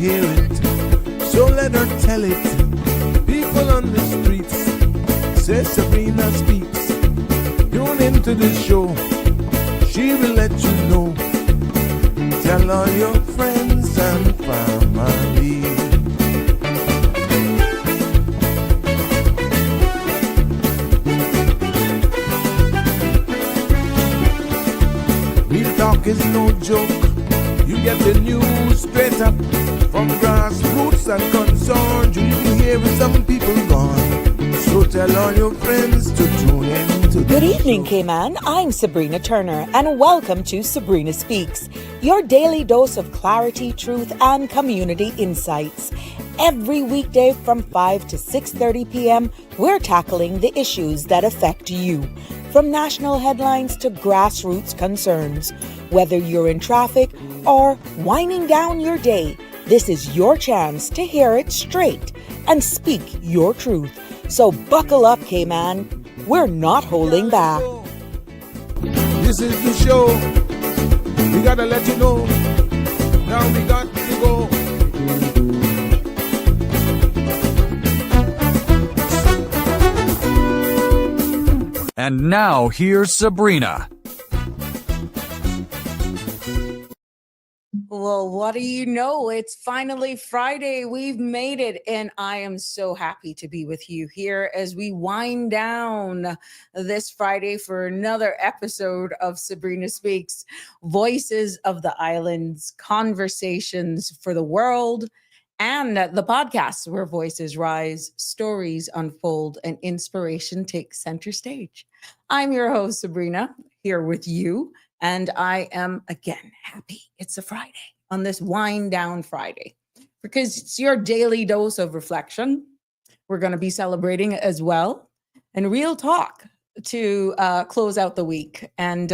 hear it, so let her tell it. People on the streets say Sabrina speaks. Tune into the show, she will let you know. Tell all your friends and family. Real talk is no joke. You get the news straight up from grassroots and concerns. You hear some people gone. So tell all your friends to tune in to the Good evening, show. Cayman. I'm Sabrina Turner, and welcome to Sabrina Speaks, your daily dose of clarity, truth, and community insights. Every weekday from 5 to 6:30 p.m., we're tackling the issues that affect you, from national headlines to grassroots concerns. Whether you're in traffic or winding down your day, this is your chance to hear it straight and speak your truth. So buckle up, Cayman. We're not holding back. This is the show. We gotta let you know. Now we got to go. And now here's Sabrina. Well, what do you know? It's finally Friday. We've made it, and I am so happy to be with you here as we wind down this Friday for another episode of Sabrina Speaks, Voices of the Islands, conversations for the world, and the podcast where voices rise, stories unfold, and inspiration takes center stage. I'm your host, Sabrina, here with you. And I am, again, happy it's a Friday on this wind down Friday because it's your daily dose of reflection. We're going to be celebrating as well and real talk to close out the week. And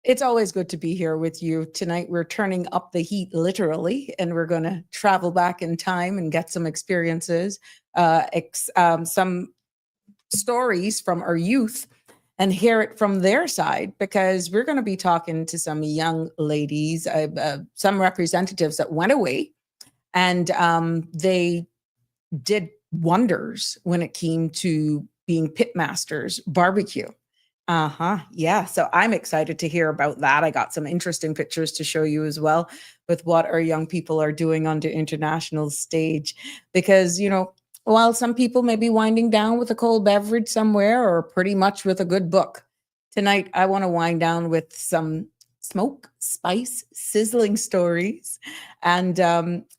it's always good to be here with you. Tonight, we're turning up the heat literally, and we're going to travel back in time and get some experiences, some stories from our youth, and hear it from their side, because we're going to be talking to some young ladies, some representatives that went away, and they did wonders when it came to being pitmasters barbecue. Yeah. So I'm excited to hear about that. I got some interesting pictures to show you as well with what our young people are doing on the international stage, because, you know, while some people may be winding down with a cold beverage somewhere or pretty much with a good book, tonight I want to wind down with some smoke, spice, sizzling stories, and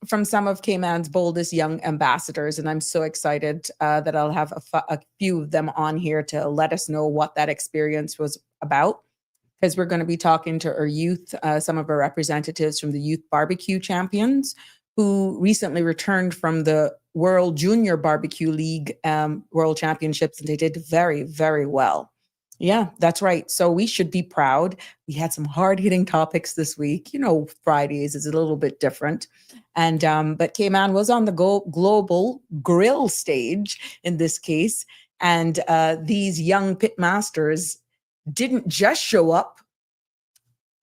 from some of Cayman's boldest young ambassadors. And I'm so excited that I'll have a few of them on here to let us know what that experience was about, because we're going to be talking to our youth, some of our representatives from the Youth Barbecue Champions, who recently returned from the World Junior BBQ League World Championships, and they did very, very well. Yeah, that's right. So we should be proud. We had some hard-hitting topics this week. You know, Fridays is a little bit different. And but Cayman was on the global grill stage in this case. And these young pitmasters didn't just show up,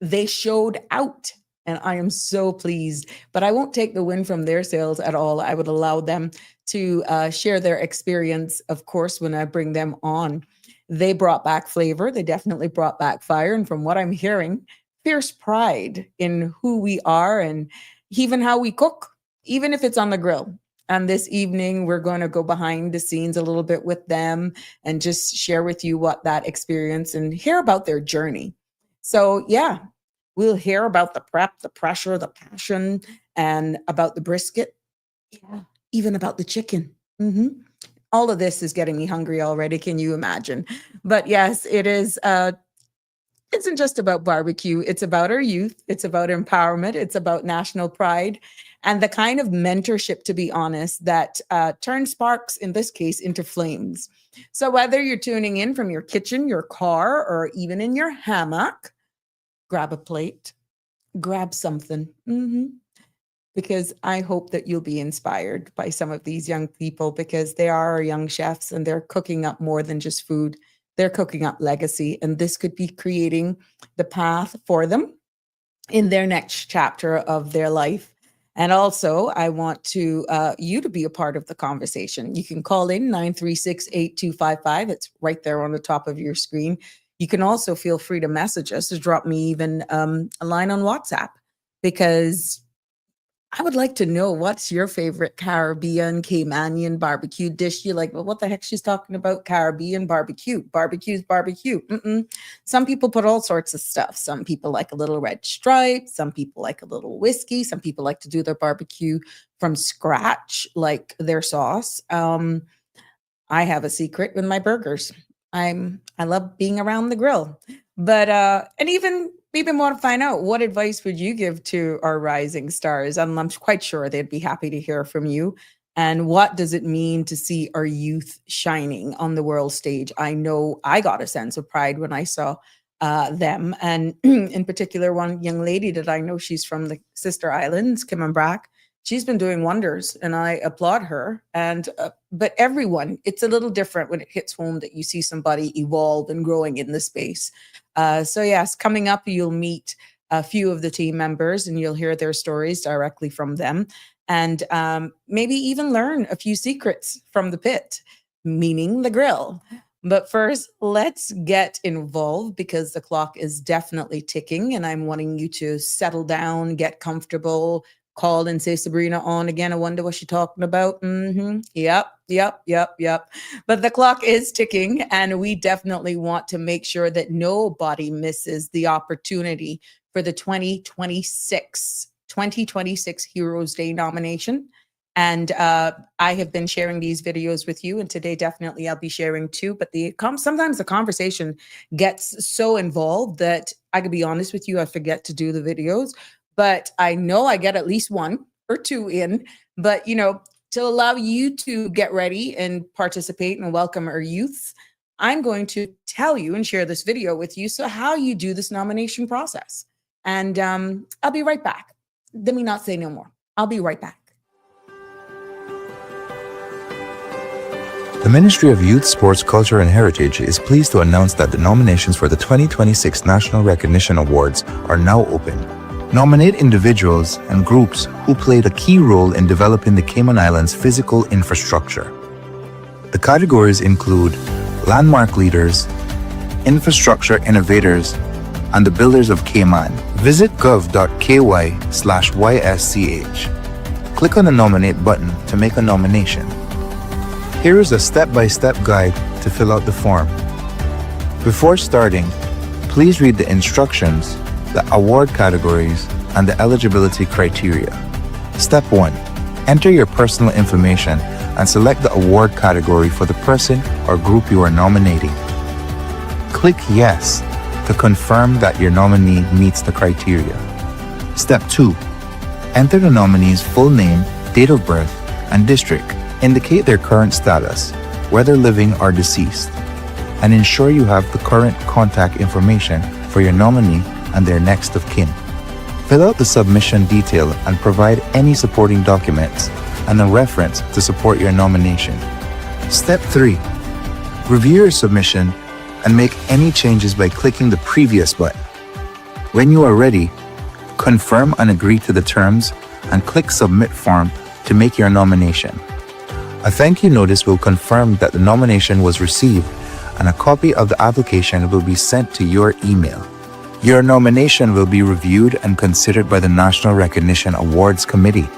they showed out. And I am so pleased, but I won't take the win from their sails at all. I would allow them to share their experience, of course, when I bring them on. They brought back flavor. They definitely brought back fire. And from what I'm hearing, fierce pride in who we are and even how we cook, even if it's on the grill. And this evening, we're going to go behind the scenes a little bit with them and just share with you what that experience and hear about their journey. So, yeah. We'll hear about the prep, the pressure, the passion, and about the brisket. Yeah, even about the chicken. All of this is getting me hungry already. Can you imagine? But yes, it is. Isn't just about barbecue. It's about our youth. It's about empowerment. It's about national pride and the kind of mentorship, to be honest, that turns sparks, in this case, into flames. So whether you're tuning in from your kitchen, your car, or even in your hammock, grab a plate, grab something, because I hope that you'll be inspired by some of these young people, because they are our young chefs and they're cooking up more than just food. They're cooking up legacy, and this could be creating the path for them in their next chapter of their life. And also, I want to you to be a part of the conversation. You can call in 936-8255. It's right there on the top of your screen. You can also feel free to message us or drop me even a line on WhatsApp, because I would like to know, what's your favorite Caribbean, Caymanian barbecue dish? You're like, well, what the heck she's talking about? Caribbean barbecue. Barbecue's barbecue. Some people put all sorts of stuff. Some people like a little red stripe. Some people like a little whiskey. Some people like to do their barbecue from scratch, like their sauce. I have a secret with my burgers. I love being around the grill. But and even want to find out, what advice would you give to our rising stars? I'm quite sure they'd be happy to hear from you. And what does it mean to see our youth shining on the world stage? I know I got a sense of pride when I saw them. And in particular, one young lady that I know, she's from the Sister Islands, Kim and Brack. She's been doing wonders, and I applaud her. And but everyone, it's a little different when it hits home that you see somebody evolve and growing in the space. So yes, coming up, you'll meet a few of the team members, and you'll hear their stories directly from them, and maybe even learn a few secrets from the pit, meaning the grill. But first, let's get involved, because the clock is definitely ticking, and I'm wanting you to settle down, get comfortable. Call and say, Sabrina on again. I wonder what she's talking about. Yep. But the clock is ticking, and we definitely want to make sure that nobody misses the opportunity for the 2026 Heroes Day nomination. And I have been sharing these videos with you, and today definitely I'll be sharing too. But sometimes the conversation gets so involved that I could be honest with you, I forget to do the videos. But I know I get at least one or two in. But, to allow you to get ready and participate and welcome our youth, I'm going to tell you and share this video with you, so how you do this nomination process. And I'll be right back. Let me not say no more. I'll be right back. The Ministry of Youth, Sports, Culture and Heritage is pleased to announce that the nominations for the 2026 National Recognition Awards are now open. Nominate individuals and groups who played a key role in developing the Cayman Islands' physical infrastructure. The categories include landmark leaders, infrastructure innovators, and the builders of Cayman. Visit gov.ky/YSCH. Click on the Nominate button to make a nomination. Here is a step-by-step guide to fill out the form. Before starting, please read the instructions, the award categories, and the eligibility criteria. Step 1. Enter your personal information and select the award category for the person or group you are nominating. Click Yes to confirm that your nominee meets the criteria. Step 2. Enter the nominee's full name, date of birth, and district. Indicate their current status, whether living or deceased, and ensure you have the current contact information for your nominee and their next of kin. Fill out the submission detail and provide any supporting documents and a reference to support your nomination. Step 3. Review your submission and make any changes by clicking the previous button. When you are ready, confirm and agree to the terms and click Submit Form to make your nomination. A thank you notice will confirm that the nomination was received, and a copy of the application will be sent to your email. Your nomination will be reviewed and considered by the National Recognition Awards Committee,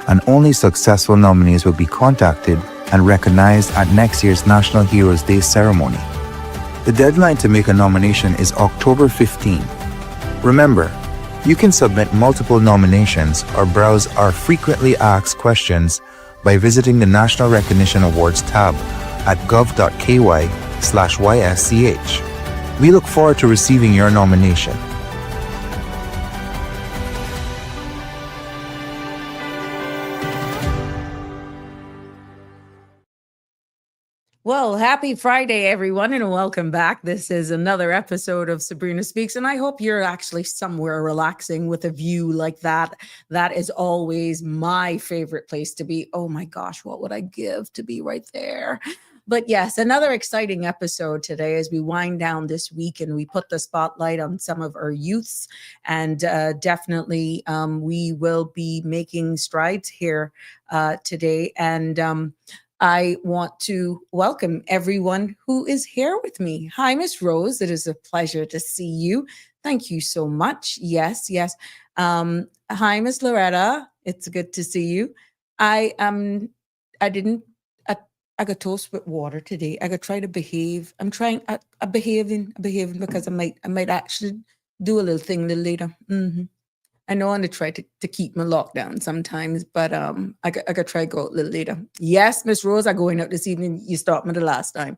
and only successful nominees will be contacted and recognized at next year's National Heroes Day ceremony. The deadline to make a nomination is October 15. Remember, you can submit multiple nominations or browse our frequently asked questions by visiting the National Recognition Awards tab at gov.ky/YSCH. We look forward to receiving your nomination. Well, happy Friday, everyone, and welcome back. This is another episode of Sabrina Speaks, and I hope you're actually somewhere relaxing with a view like that. That is always my favorite place to be. Oh my gosh, what would I give to be right there? But yes, another exciting episode today as we wind down this week and we put the spotlight on some of our youths. And definitely we will be making strides here today. And I want to welcome everyone who is here with me. Hi, Miss Rose. It is a pleasure to see you. Thank you so much. Yes, yes. Hi, Miss Loretta. It's good to see you. I didn't. I got toast with water today. I got try to behave. I'm trying. I'm behaving because I might actually do a little thing a little later. I know I'm gonna try to keep my lockdown sometimes, but I got try go a little later. Yes, Miss Rose, I going out this evening. You stopped me the last time.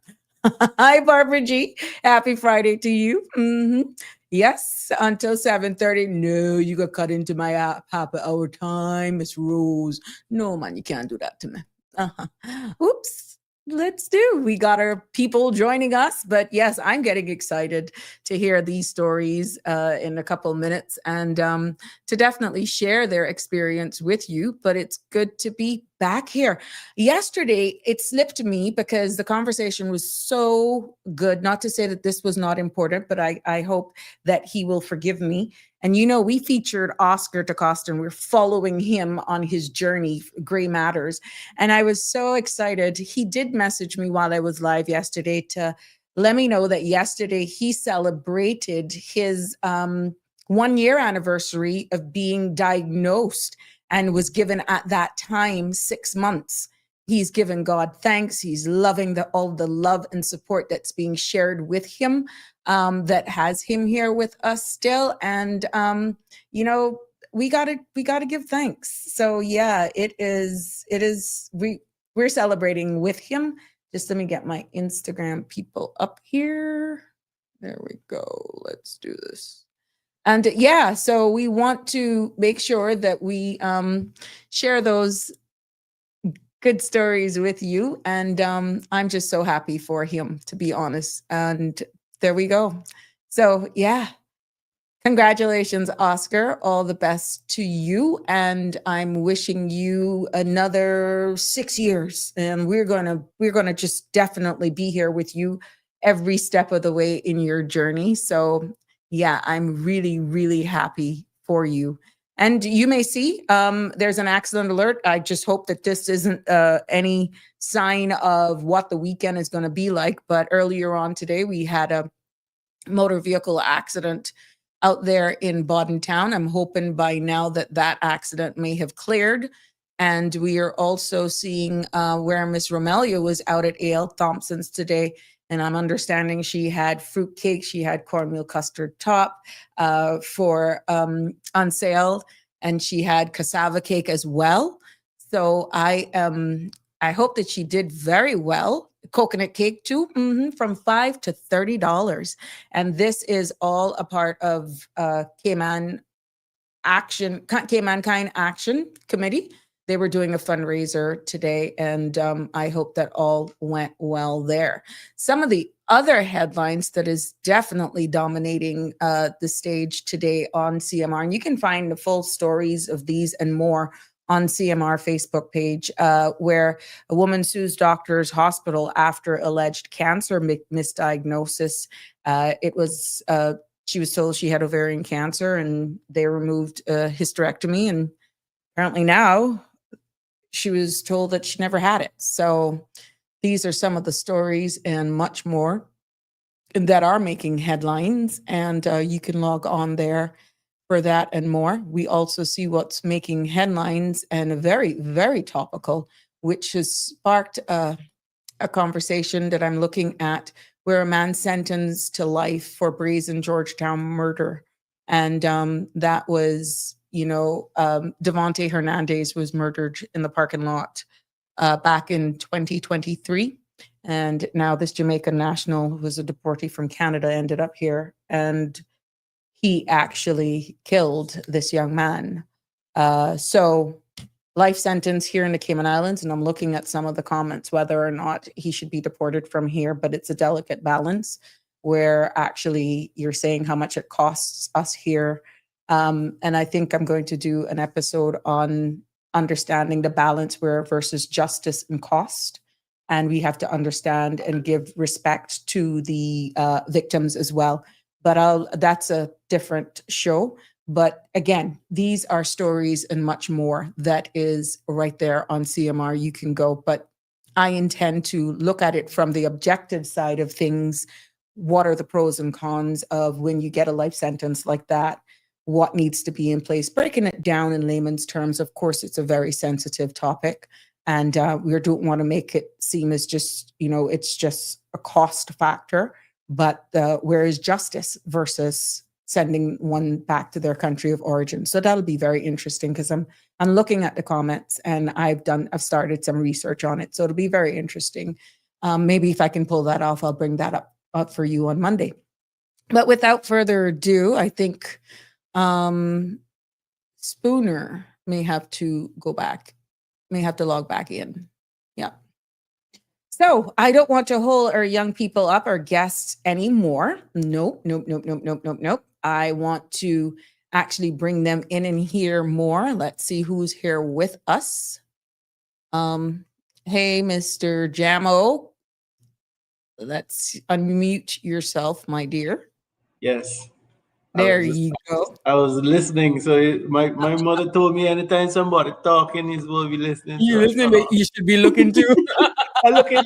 Hi, Barbara G. Happy Friday to you. Yes, until 7:30. No, you got cut into my happy hour time, Miss Rose. No, man, you can't do that to me. Oops. Let's do. We got our people joining us, but yes, I'm getting excited to hear these stories in a couple minutes and to definitely share their experience with you. But it's good to be back here. Yesterday, it slipped me because the conversation was so good. Not to say that this was not important, but I hope that he will forgive me. And you know, we featured Oscar DaCosta and we're following him on his journey, Gray Matters. And I was so excited. He did message me while I was live yesterday to let me know that yesterday he celebrated his 1 year anniversary of being diagnosed and was given at that time 6 months. He's given God thanks. He's loving all the love and support that's being shared with him, that has him here with us still. And you know, we gotta give thanks. So yeah, we're celebrating with him. Just let me get my Instagram people up here. There we go. Let's do this. And yeah, so we want to make sure that we share those good stories with you. And I'm just so happy for him, to be honest. And there we go. So yeah, congratulations, Oscar. All the best to you. And I'm wishing you another 6 years. And we're gonna just definitely be here with you every step of the way in your journey. So yeah, I'm really, really happy for you. And you may see there's an accident alert. I just hope that this isn't any sign of what the weekend is going to be like. But earlier on today, we had a motor vehicle accident out there in Bodden Town. I'm hoping by now that that accident may have cleared. And we are also seeing where Miss Romelia was out at A.L. Thompson's today. And I'm understanding she had fruit cake, she had cornmeal custard top for on sale, and she had cassava cake as well. So I hope that she did very well. Coconut cake too, from $5 to $30, and this is all a part of Cayman Kind Action Committee. They were doing a fundraiser today, and I hope that all went well there. Some of the other headlines that is definitely dominating the stage today on CMR, and you can find the full stories of these and more on CMR Facebook page, where a woman sues doctors hospital after alleged cancer misdiagnosis. She was told she had ovarian cancer, and they removed a hysterectomy, and apparently now she was told that she never had it. So these are some of the stories and much more that are making headlines, and you can log on there for that and more. We also see what's making headlines and very, very topical, which has sparked a conversation that I'm looking at, where a man sentenced to life for brazen Georgetown murder. And that was, Devontae Hernandez was murdered in the parking lot back in 2023. And now this Jamaican national, who was a deportee from Canada, ended up here. And he actually killed this young man. So life sentence here in the Cayman Islands. And I'm looking at some of the comments, whether or not he should be deported from here, but it's a delicate balance where actually you're saying how much it costs us here. And I think I'm going to do an episode on understanding the balance where versus justice and cost. and we have to understand and give respect to the victims as well. But that's a different show. But again, these are stories and much more that is right there on CMR. You can go, but I intend to look at it from the objective side of things. What are the pros and cons of when you get a life sentence like that? What needs to be in place? Breaking it down in layman's terms. Of course, it's a very sensitive topic, and we don't want to make it seem as just, it's just a cost factor. But where is justice versus sending one back to their country of origin? So that'll be very interesting, because I'm looking at the comments, and I've started some research on it. So it'll be very interesting. Maybe if I can pull that off, I'll bring that up for you on Monday. But without further ado, I think Spooner may have to log back in. Yeah. So I don't want to hold our young people up, our guests anymore. Nope. I want to actually bring them in and hear more. Let's see who's here with us. Hey, Mr. Jamo. Let's unmute yourself, my dear. Yes. There you go. I was listening. So my mother told me anytime somebody talking, he's going to be listening. You listening, but you should be looking too. I look at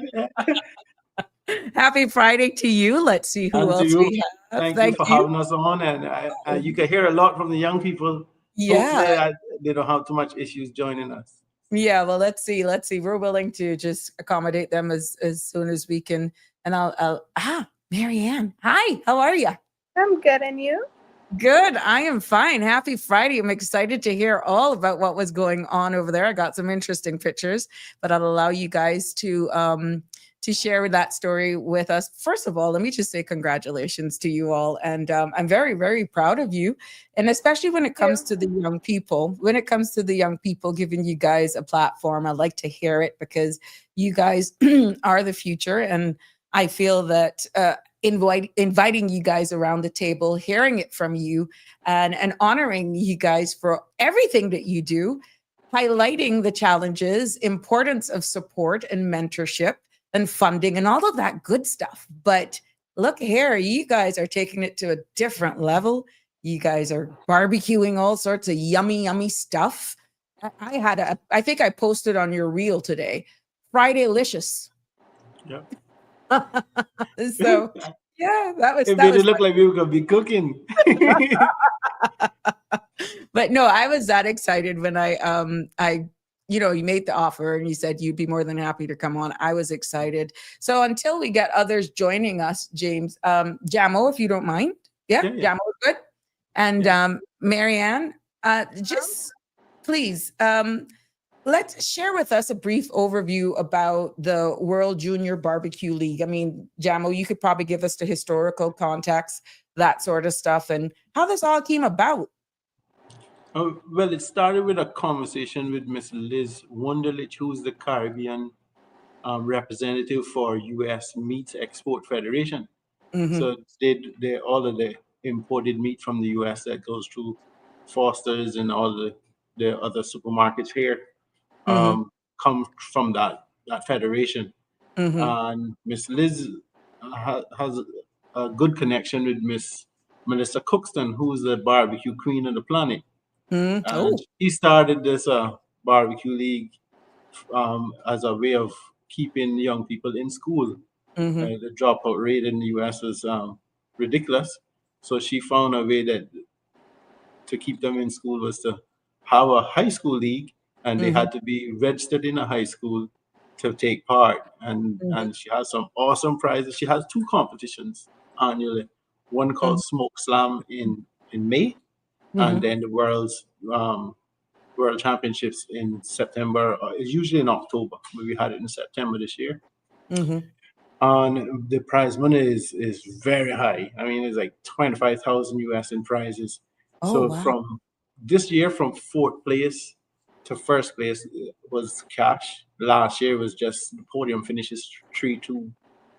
Happy Friday to you. Let's see who else we have. Thank you for having us on. And you can hear a lot from the young people. Yeah. Hopefully they don't have too much issues joining us. Yeah, well, let's see. We're willing to just accommodate them as soon as we can. And Marianne. Hi, how are you? I'm good, and you? Good. I am fine. Happy Friday. I'm excited to hear all about what was going on over there. I got some interesting pictures, but I'll allow you guys to share that story with us. First of all, let me just say congratulations to you all. And I'm very, very proud of you. And especially when it comes to the young people, giving you guys a platform, I like to hear it, because you guys are the future. And I feel that inviting you guys around the table, hearing it from you, and honoring you guys for everything that you do, highlighting the challenges, importance of support and mentorship and funding and all of that good stuff. But look here, you guys are taking it to a different level. You guys are barbecuing all sorts of yummy, yummy stuff. I think I posted on your reel today, Fridaylicious. Yeah. So yeah, it made it look like we were gonna be cooking. But no, I was that excited when you made the offer and you said you'd be more than happy to come on. I was excited. So until we get others joining us, James, Jamo, if you don't mind. Yeah. Jamo is good. And Marianne, just please, let's share with us a brief overview about the World Junior BBQ League. I mean, Jamo, you could probably give us the historical context, that sort of stuff, and how this all came about. Well, it started with a conversation with Miss Liz Wunderlich, who's the Caribbean representative for U.S. Meat Export Federation. Mm-hmm. So they all of the imported meat from the U.S. that goes through Foster's and all the other supermarkets here come from that federation. Mm-hmm. And Miss Liz has a good connection with Miss Melissa Cookston, who's the barbecue queen of the planet. Mm-hmm. And he started this barbecue league as a way of keeping young people in school. Mm-hmm. The dropout rate in the U.S. was ridiculous. So she found a way to keep them in school was to have a high school league, and they had to be registered in a high school to take part. And she has some awesome prizes. She has 2 competitions annually. One called Smoke Slam in May, and then the World Championships in September. It's usually in October, but we had it in September this year. Mm-hmm. And the prize money is very high. I mean, it's like 25,000 US in prizes. From this year, from 4th place to 1st place was cash. Last year was just the podium finishes 3-2,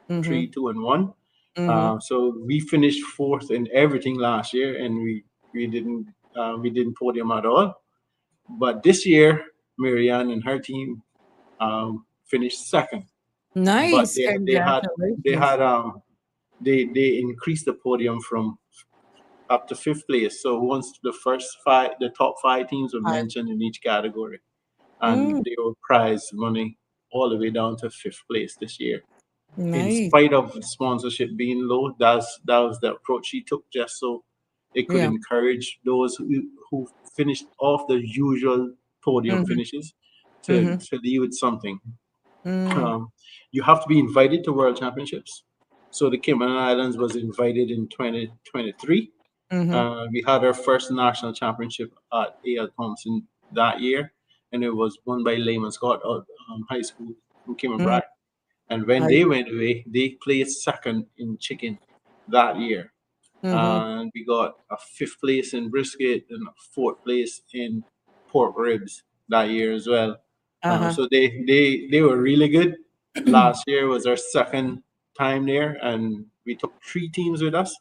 3-2 and 1. Mm-hmm. So we finished 4th in everything last year, and we didn't podium at all. But this year, Marianne and her team finished 2nd. but Nice. they Congratulations. had they increased the podium from up to fifth place. So once the top five teams were Hi. mentioned in each category, and Mm, they were prize money all the way down to fifth place this year. In nice. spite of sponsorship being low, that was the approach he took, just so it could Yeah. encourage those who finished off the usual podium Mm-hmm. finishes Mm-hmm. to leave with something. Mm, Um, you have to be invited to World Championships. So the Cayman Islands was invited in 2023. mm-hmm. We had our first national championship at A.L. Thompson that year, and it was won by Lehman Scott High School from Cayman Mm, Brac. And when nice. they went away, they placed second in chicken that year. Mm-hmm. And we got a fifth place in brisket and a fourth place in pork ribs that year as well. Uh-huh. So they were really good. Last year was our second time there, and we took three teams with us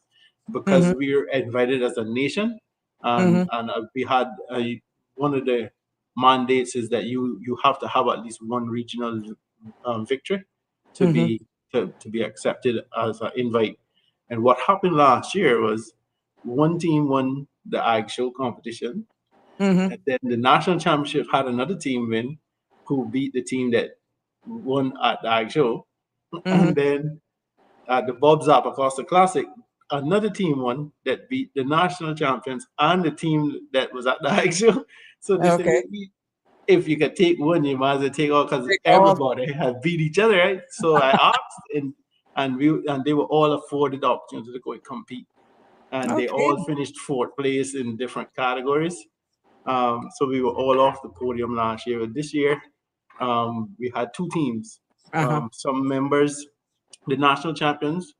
because Mm-hmm. we were invited as a nation. Mm-hmm. And we had one of the mandates is that you have to have at least one regional victory to Mm-hmm. be accepted as an invite. And what happened last year was one team won the Ag Show competition, Mm-hmm. and then the national championship had another team win who beat the team that won at the Ag Show. Mm-hmm. And then at the Bob Zappa Costa Classic, another team won that beat the national champions and the team that was at the Ag Show. So they said, Okay. if you could take one, you might as well take all because Take all. everybody had beat each other, right? So I asked, and they were all afforded the opportunity to go and compete, and they Okay. all finished fourth place in different categories. So we were all off the podium last year. But this year, we had two teams. Uh-huh. Some members, the national champions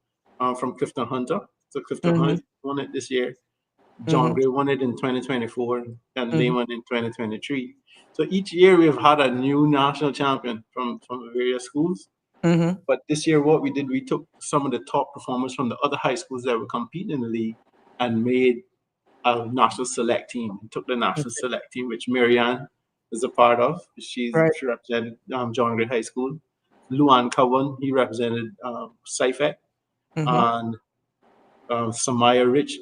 from Clifton Hunter. So Clifton Mm-hmm. Hunter won it this year. John Mm-hmm. Gray won it in 2024 and Mm-hmm. Lehman in 2023. So each year we've had a new national champion from various schools. Mm-hmm. But this year, what we did, we took some of the top performers from the other high schools that were competing in the league and made a national select team. We took the national select team, which Marianne is a part of. She Right. represented John Gray High School. Luan Cowan, he represented SciFec. Mm-hmm. And Samaya Rich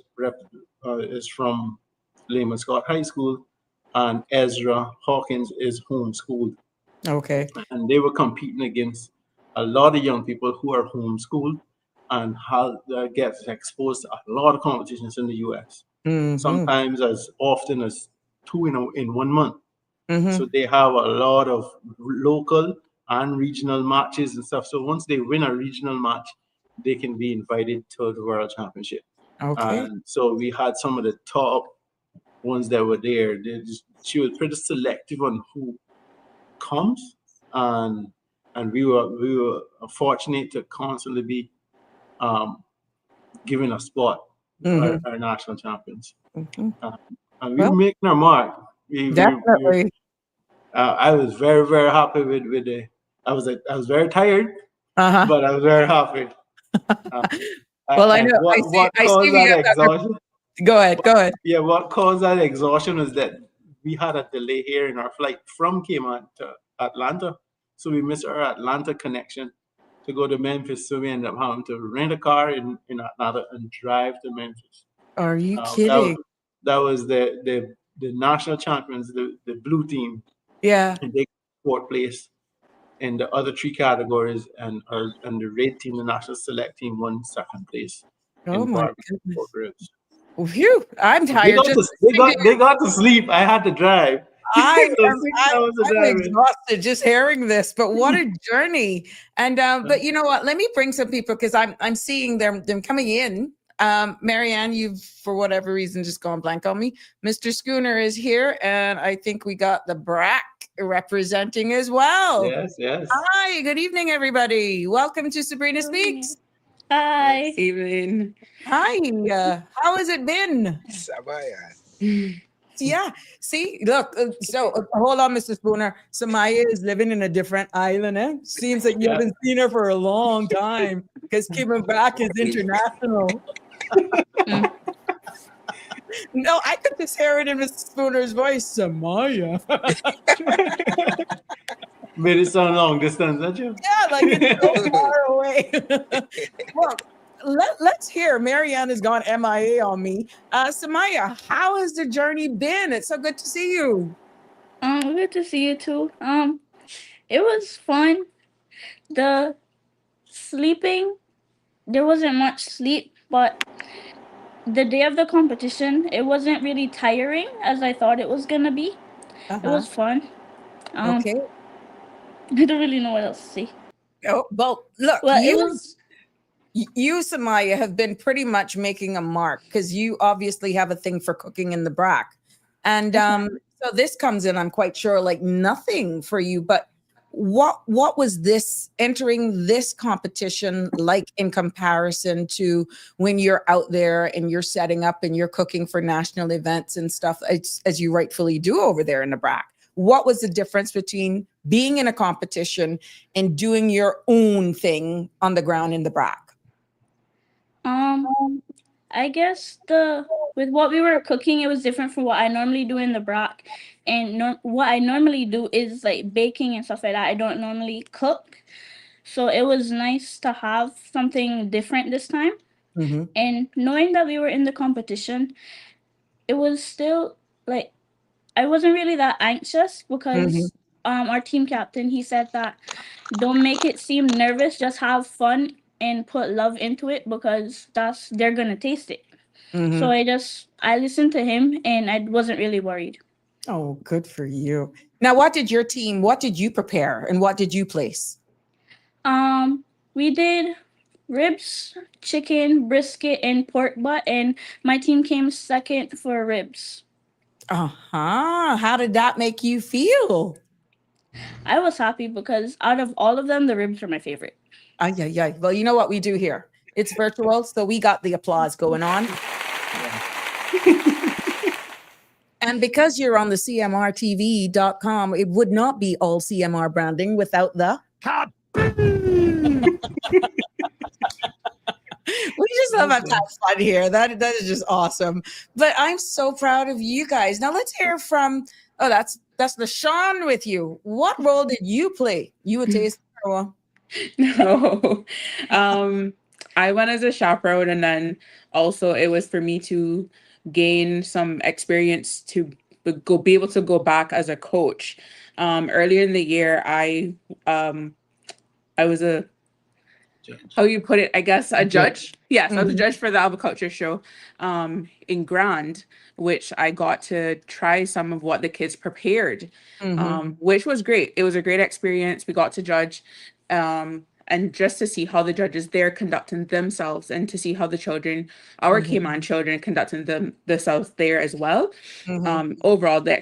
is from Lehman Scott High School. And Ezra Hawkins is homeschooled. Okay. And they were competing against a lot of young people who are homeschooled and get exposed to a lot of competitions in the U.S. Mm-hmm. Sometimes as often as two in 1 month. Mm-hmm. So they have a lot of local and regional matches and stuff. So once they win a regional match, they can be invited to the World Championship. Okay. And so we had some of the top ones that were there. She was pretty selective on who comes, and we were fortunate to constantly be given a spot, Mm-hmm. our national champions, Mm-hmm. and we were Well, making our mark. definitely. I was very happy with the. I was very tired, Uh-huh. but I was very happy. Uh, Well, I and know. what I see caused we that have got exhaustion? go ahead. Go ahead. Yeah, what caused that exhaustion is that we had a delay here in our flight from Cayman to Atlanta. So we missed our Atlanta connection to go to Memphis. So we ended up having to rent a car in Atlanta and drive to Memphis. Are you Uh, kidding? that, that was the national champions, the blue team, Yeah. and they got fourth place in the other three categories, and the red team, the national select team, won second place Oh in my barbecue goodness. pork ribs. Phew. I'm They tired. got Just to they listening to got they got to sleep. I had to drive. I So am 6 hours of I'm driving. exhausted just hearing this, but what a journey. And but you know what? Let me bring some people because I'm seeing them coming in. Marianne, you've for whatever reason just gone blank on me. Mr. Schooner is here, and I think we got the BRAC representing as well. Yes. Hi, good evening, everybody. Welcome to Sabrina Speaks. Hi, evening. Hi, how has it been? Yeah. See, look. Hold on, Mr. Spooner. Samaya is living in a different island. Eh? Seems like you Yeah. haven't seen her for a long time because Cayman Brac is international. No, I could just hear it in Mr. Spooner's voice. Samaya. Made it sound long distance, don't you? Yeah, like it's so far away. Well, let's hear. Marianne has gone MIA on me. Samaya, how has the journey been? It's so good to see you. Good to see you too. It was fun. The sleeping, there wasn't much sleep, but the day of the competition, it wasn't really tiring as I thought it was gonna be. It Uh-huh. was fun. Um, Okay. I don't really know what else to say. Oh, well, look, Well, it you was. you, Samaya, have been pretty much making a mark because you obviously have a thing for cooking in the brack. And so this comes in, I'm quite sure, like nothing for you. But what was this entering this competition like in comparison to when you're out there and you're setting up and you're cooking for national events and stuff as you rightfully do over there in the brack? What was the difference between being in a competition and doing your own thing on the ground in the brack? Um, I guess the with what we were cooking, it was different from what I normally do in the brock. And what I normally do is like baking and stuff like that. I don't normally cook, so it was nice to have something different this time. Mm-hmm. And knowing that we were in the competition, it was still like I wasn't really that anxious Mm-hmm. because our team captain, he said that don't make it seem nervous, just have fun and put love into it because that's they're gonna taste it. So Mm-hmm. I listened to him and I wasn't really worried. Oh, good for you. Now, what did you prepare and what did you place? We did ribs, chicken, brisket, and pork butt, and my team came second for ribs. Uh-huh. How did that make you feel? I was happy because out of all of them, the ribs are my favorite. Ay, ay, ay. Well, you know what we do here? It's virtual, so we got the applause going on. And because you're on the CMRTV.com, it would not be all CMR branding without the. We just love have fun here. That is just awesome. But I'm so proud of you guys. Now let's hear from. Oh, that's LaShawn with you. What role did you play? You a taste. No. I went as a chaperone, and then also it was for me to gain some experience to be able to go back as a coach. Earlier in the year, I was a how you put it, I guess, a judge. Yes, I was a judge for the Albaculture show in Grand, which I got to try some of what the kids prepared, which was great. It was a great experience. We got to judge and just to see how the judges there conducting themselves and to see how the children, our Cayman children, conducting themselves there as well. Overall, the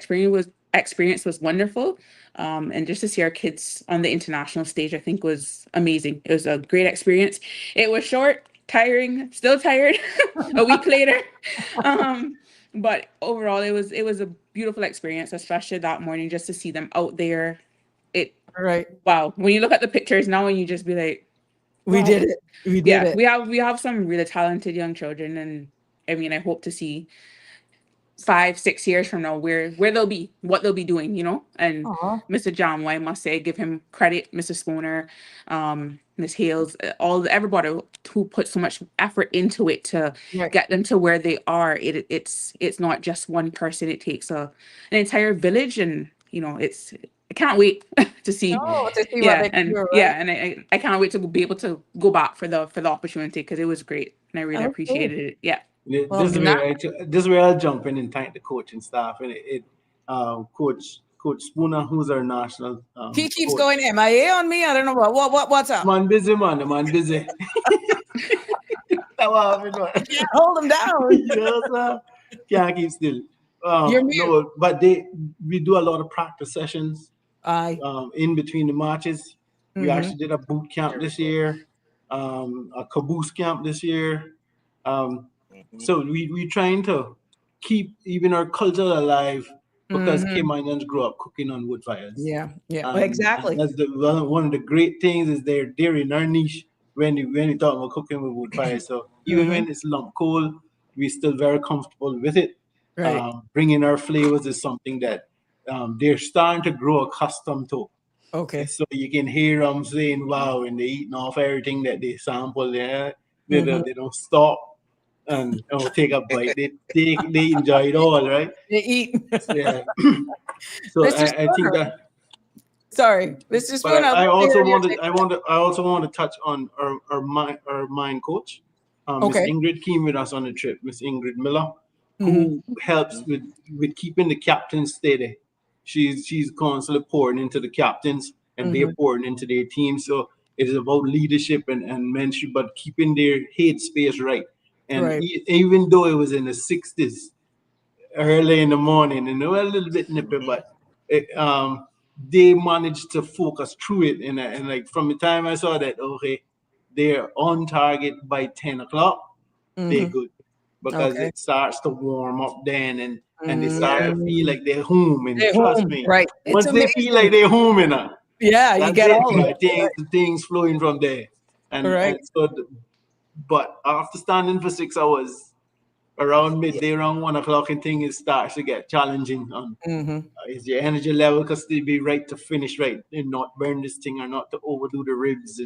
experience was wonderful. And just to see our kids on the international stage, I think was amazing. It was a great experience. It was short, tiring, still tired a week later. But overall, it was a beautiful experience, especially that morning, just to see them out there. Right. Wow. When you look at the pictures now and you just be like, We wow. did it. We did it. We have some really talented young children, and I mean, I hope to see 5-6 years from now where they'll be, what they'll be doing, you know. And Mr. John, I must say, give him credit, Mr. Spooner, Miss Hales, everybody who put so much effort into it to get them to where they are. It's not just one person, it takes an entire village, and you know, I can't wait to see. What they and do, right? and I can't wait to be able to go back for the opportunity, because it was great and I really appreciated it. Yeah. This is where I'll jump in and thank the coaching staff and Coach Spooner, who's our national. He keeps coach. going MIA on me. I don't know what's up. Man busy, man. The man busy. Hold him down. Yes, can't keep still. You're mute. No, but we do a lot of practice sessions. In between the matches. We actually did a boot camp this year, a caboose camp this year. So we trying to keep even our culture alive, because Caymanians grow up cooking on wood fires. Yeah, exactly. And that's one of the great things is they're in our niche when you talk about cooking with wood fires. So even when it's lump coal, we're still very comfortable with it. Right. Bringing our flavors is something that they're starting to grow accustomed to. Okay. So you can hear them saying wow, and they eating off everything that they sample there. Mhm. They don't stop and take a bite. They enjoy it all, right? They eat. So, yeah. So Mr. I think Spooner. that. Sorry, Mr. But Spooner, I'd I love to also hear your wanted take on I also want to touch on our mind coach, it. Miss Okay. Ingrid came with us on the trip, Miss Ingrid Miller, Mhm. who helps with keeping the captains steady. She's constantly pouring into the captains, and they're Mhm. pouring into their team. So it is about leadership and mentorship, but keeping their head space right. And Right. even though it was in the 60s, early in the morning, and they were a little bit nippy, but it, they managed to focus through it. And like from the time I saw that, okay, they're on target by 10 o'clock, they're Mhm. good because Okay. it starts to warm up then, and they start to feel Mm. like they're home. And Stay trust home. me, Right. It's once they feel amazing. like they're home, in her, Yeah, you that's get it. all of it. Things flowing from there. Right. And so, but after standing for 6 hours, around midday, around 1 o'clock, and thing it starts to get challenging. Mhm. Is your energy level because they be right to finish right and not burn this thing or not to overdo the ribs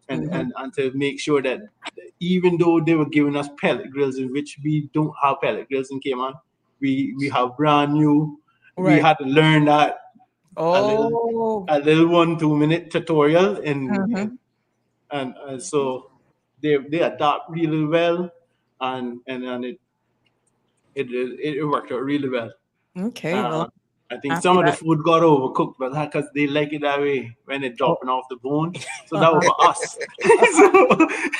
Mhm. and to make sure that even though they were giving us pellet grills in which we don't have pellet grills in Cayman, we have brand new. We Right. had to learn that a little Oh. 1 2 minute tutorial Mhm. and so they adapt really well and it worked out really well. Okay. Well, Uh, I think some happy of the that. food got overcooked, but because they like it that way when it's Oh. dropping off the bone. So that was Uh-huh. for us.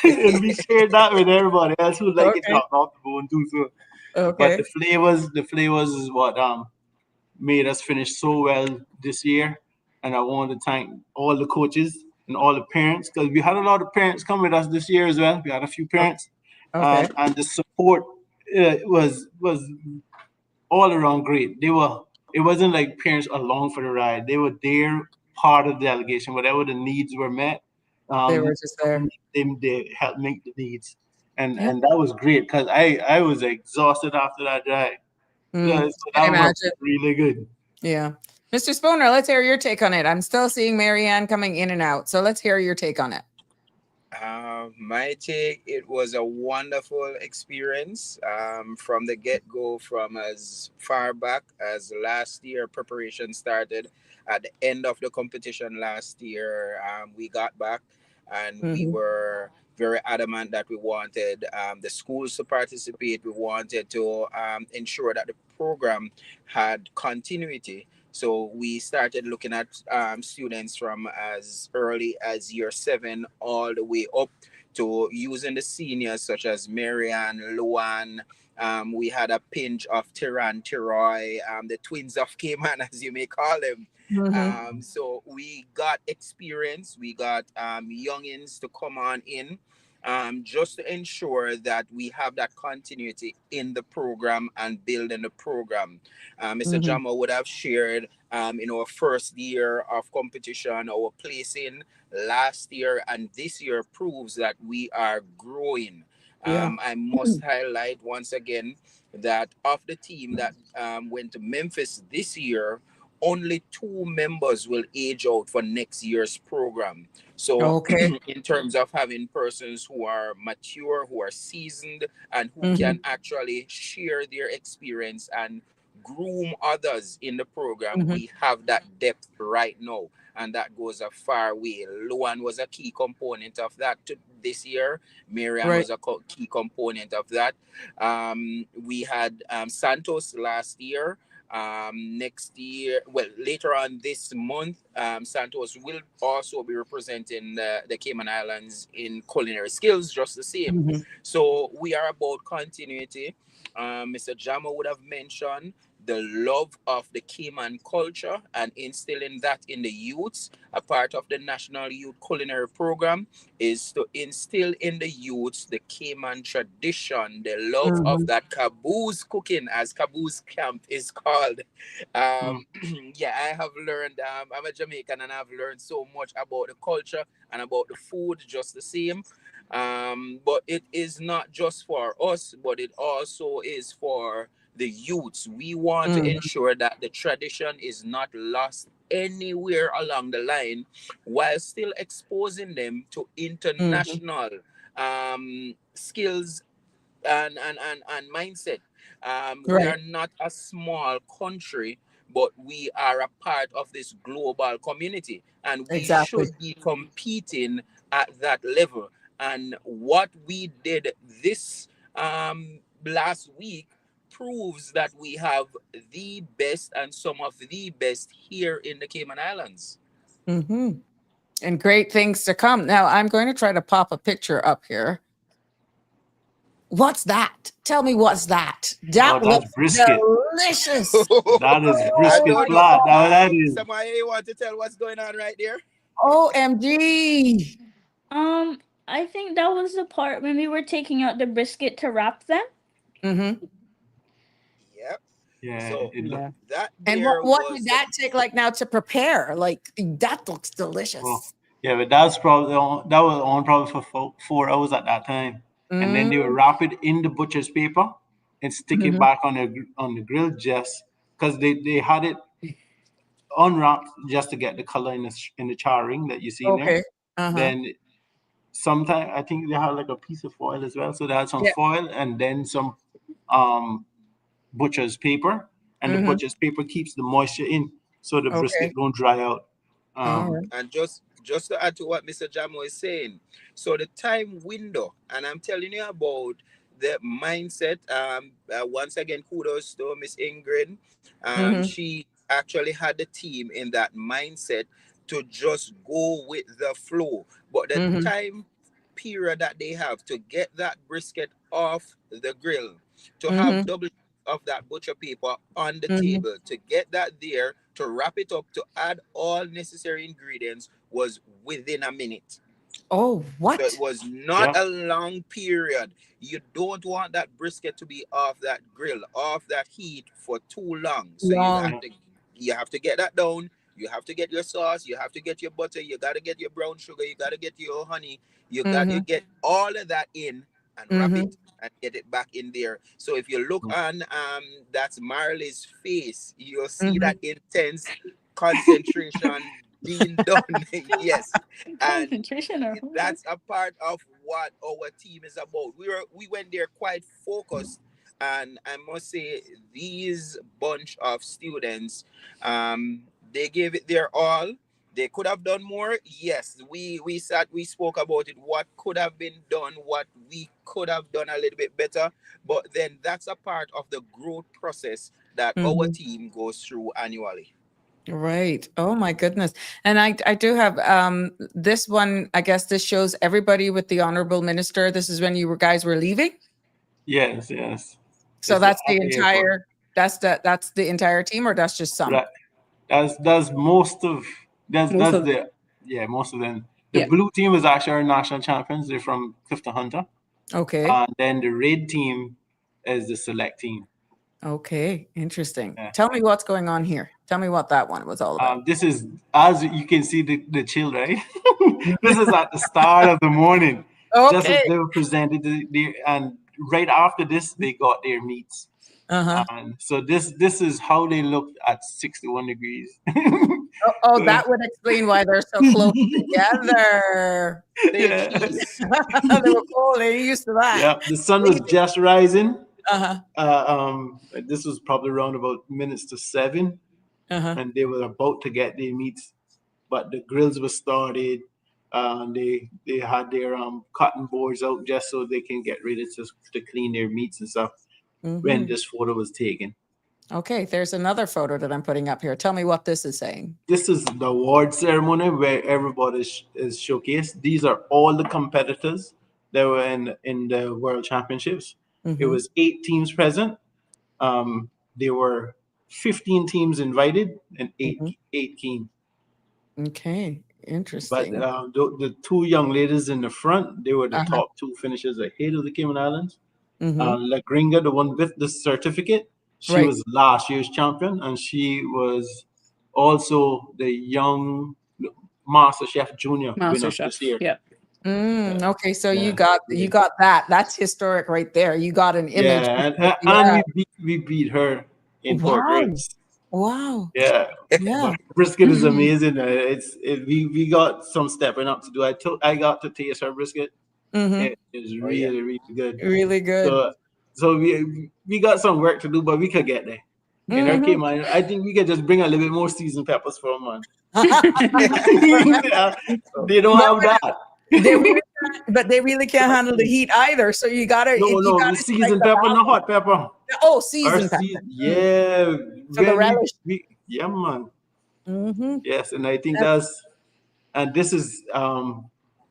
And we shared that with everybody else who like it Okay. dropping off the bone too. So, but Okay. the flavors is what made us finish so well this year. And I want to thank all the coaches and all the parents because we had a lot of parents come with us this year as well. We had a few parents, Okay. and the support was all around great. They were. It wasn't like parents along for the ride. They were there, part of the delegation. Whatever the needs were met, They were um, just there. they helped make the needs, Yeah. and that was great because I was exhausted after that drive. Mm. So Can that worked imagine. really good. Yeah. Mr. Spooner, let's hear your take on it. I'm still seeing Marianne coming in and out. So let's hear your take on it. My take, it was a wonderful experience from the get go, from as far back as last year. Preparation started at the end of the competition last year. We got back and we Mhm. were very adamant that we wanted the schools to participate. We wanted to ensure that the program had continuity. So we started looking at students from as early as year 7 all the way up to using the seniors such as Marianne, Luan. We had a pinch of Tiran, Tiroy, the twins of Cayman, as you may call them. Mhm. So we got experience, we got youngins to come on in. Just to ensure that we have that continuity in the program and building the program. Mr. Mhm. Jama would have shared in our first year of competition, our placing last year and this year proves that we are growing. Yeah. I must highlight once again that of the team that went to Memphis this year, only 2 members will age out for next year's program. So, Okay. in terms of having persons who are mature, who are seasoned, and who Mhm. can actually share their experience and groom others in the program, Mhm. we have that depth right now, and that goes a far way. Luan was a key component of that this year. Marian Right. was a key component of that. We had Santos last year. Next year, well, later on this month, Santos will also be representing the Cayman Islands in culinary skills, just the same. Mhm. So we are about continuity. Mr. Jama would have mentioned the love of the Cayman culture and instilling that in the youths. A part of the National Youth Culinary Program is to instill in the youths the Cayman tradition, the love of Mhm. that caboose cooking, as caboose camp is called. Mm. Yeah, I have learned, I'm a Jamaican and I've learned so much about the culture and about the food just the same. But it is not just for us, but it also is for the youths. We want to ensure that the tradition is not lost anywhere along the line, while still exposing them to international skills and mindset. We Right. are not a small country, but we are a part of this global community, and we Exactly. should be competing at that level. And what we did this last week proves that we have the best and some of the best here in the Cayman Islands. Mm-hmm. And great things to come. Now, I'm going to try to pop a picture up here. What's that? Tell me what's that? That Oh, that's looks brisket. delicious. That is I Oh brisket my don't know. flat. God. That is. Samaya, you want to tell what's going on right there? OMG. I think that was the part when we were taking out the brisket to wrap them. Mm-hmm. Yep. Yeah, So it look. Yeah. that And there what did was the that take like now to prepare? Like that looks Well, delicious. yeah, but that's probably that was on probably for 4 hours at that time, and then they would wrap it in the butcher's paper and stick it Mm-hmm. back on the grill just because they had it unwrapped just to get the color in the charring that you see in there. Okay. Uh-huh. Then sometimes I think they had like a piece of foil as well, so they had some Yeah. foil and then some um butcher's paper, and the Mm-hmm. butcher's paper keeps the moisture in, so the brisket Okay. don't dry out. All Um, right. and just to add to what Mr. Jamo is saying, so the time window, and I'm telling you about the mindset. Once again, kudos to Miss Ingrid. Mm-hmm. She actually had the team in that mindset to just go with the flow. But the Mm-hmm. time period that they have to get that brisket off the grill, to Mm-hmm. have double of that butcher paper on the Mm-hmm. table, to get that there, to wrap it up, to add all necessary ingredients was within a minute. Oh, So it what? was not yeah, a long period. You don't want that brisket to be off that grill, off that heat for too long. So Long. yeah. you have to get that down. You have to get your sauce. You have to get your butter. You got to get your brown sugar. You got to get your honey. You got to Mm-hmm. get all of that in and wrap Mm-hmm. it and get it back in there. So if you look on that's Marley's face, you'll see Mm-hmm. that intense concentration being done. Yes. And Concentration or that's a part of what our team is about. We went there quite focused, and I must say these bunch of students, they gave it their all. They could have done more. Yes, we spoke about it. What could have been done, what we could have done a little bit better. But then that's a part of the growth process that our Mm-hmm. team goes through annually. Right. Oh my goodness. And I do have this one, I guess this shows everybody with the honorable minister. This is when you were guys were leaving. Yes, yes. So It's that's at the the airport. entire that's the entire team or that's just some. Right. That's most of Most that's of the yeah, most of them. The yeah. blue team is actually our national champions. They're from Clifton Hunter. Okay. And then the red team is the select team. Okay. Interesting. Yeah. Tell me what's going on here. Tell me what that one was all about. This is, as you can see, the chill, right? This is at the start of the morning, just as Okay. they were presented, and right after this, they got their meats. Uh-huh. And so this is how they looked at 61 degrees. Oh, that would explain why they're so close together. Say Yeah. cheese. They were cool. They're used to that. Yeah, the sun was just rising. Uh-huh. This was probably around about minutes to 7, Uh-huh. and they were about to get their meats, but the grills were started. They had their cotton boards out just so they can get ready to clean their meats and stuff when Mhm. this photo was taken. Okay, there's another photo that I'm putting up here. Tell me what this is saying. This is the award ceremony where everybody is showcased. These are all the competitors that were in the World Championships. It Mhm. was 8 teams present. There were 15 teams invited and Mhm. eight came. Okay, But interesting. the two young ladies in the front, they were the Uh-huh. top 2 finishers ahead of the Cayman Islands. Mhm. La Gringa, the one with the certificate, she Right. was last year's champion, and she was also the young Master Chef Junior Master winner this Chef. year. Yeah. Okay, so you Yeah. got that. That's historic right there. You got an image. Yeah, Yeah. and we beat her in Fort Wow. Worth. Wow. Yeah, Yeah. but brisket is amazing. We got some stepping up to do. I got to taste her brisket. Mm-hmm. It is Oh yeah. really good. Really good. So we got some work to do, but we could get there. In her Mm-hmm. Cayman, I think we could just bring a little bit more seasoned peppers for a man. They don't But have that. they really but they really can't handle the heat either. So you gotta No, strike seasoned the pepper, not balance. hot pepper. Oh, Our seasoned pepper. season, yeah. For the When relish. yeah, man. Mm-hmm. Yes, and I think and this is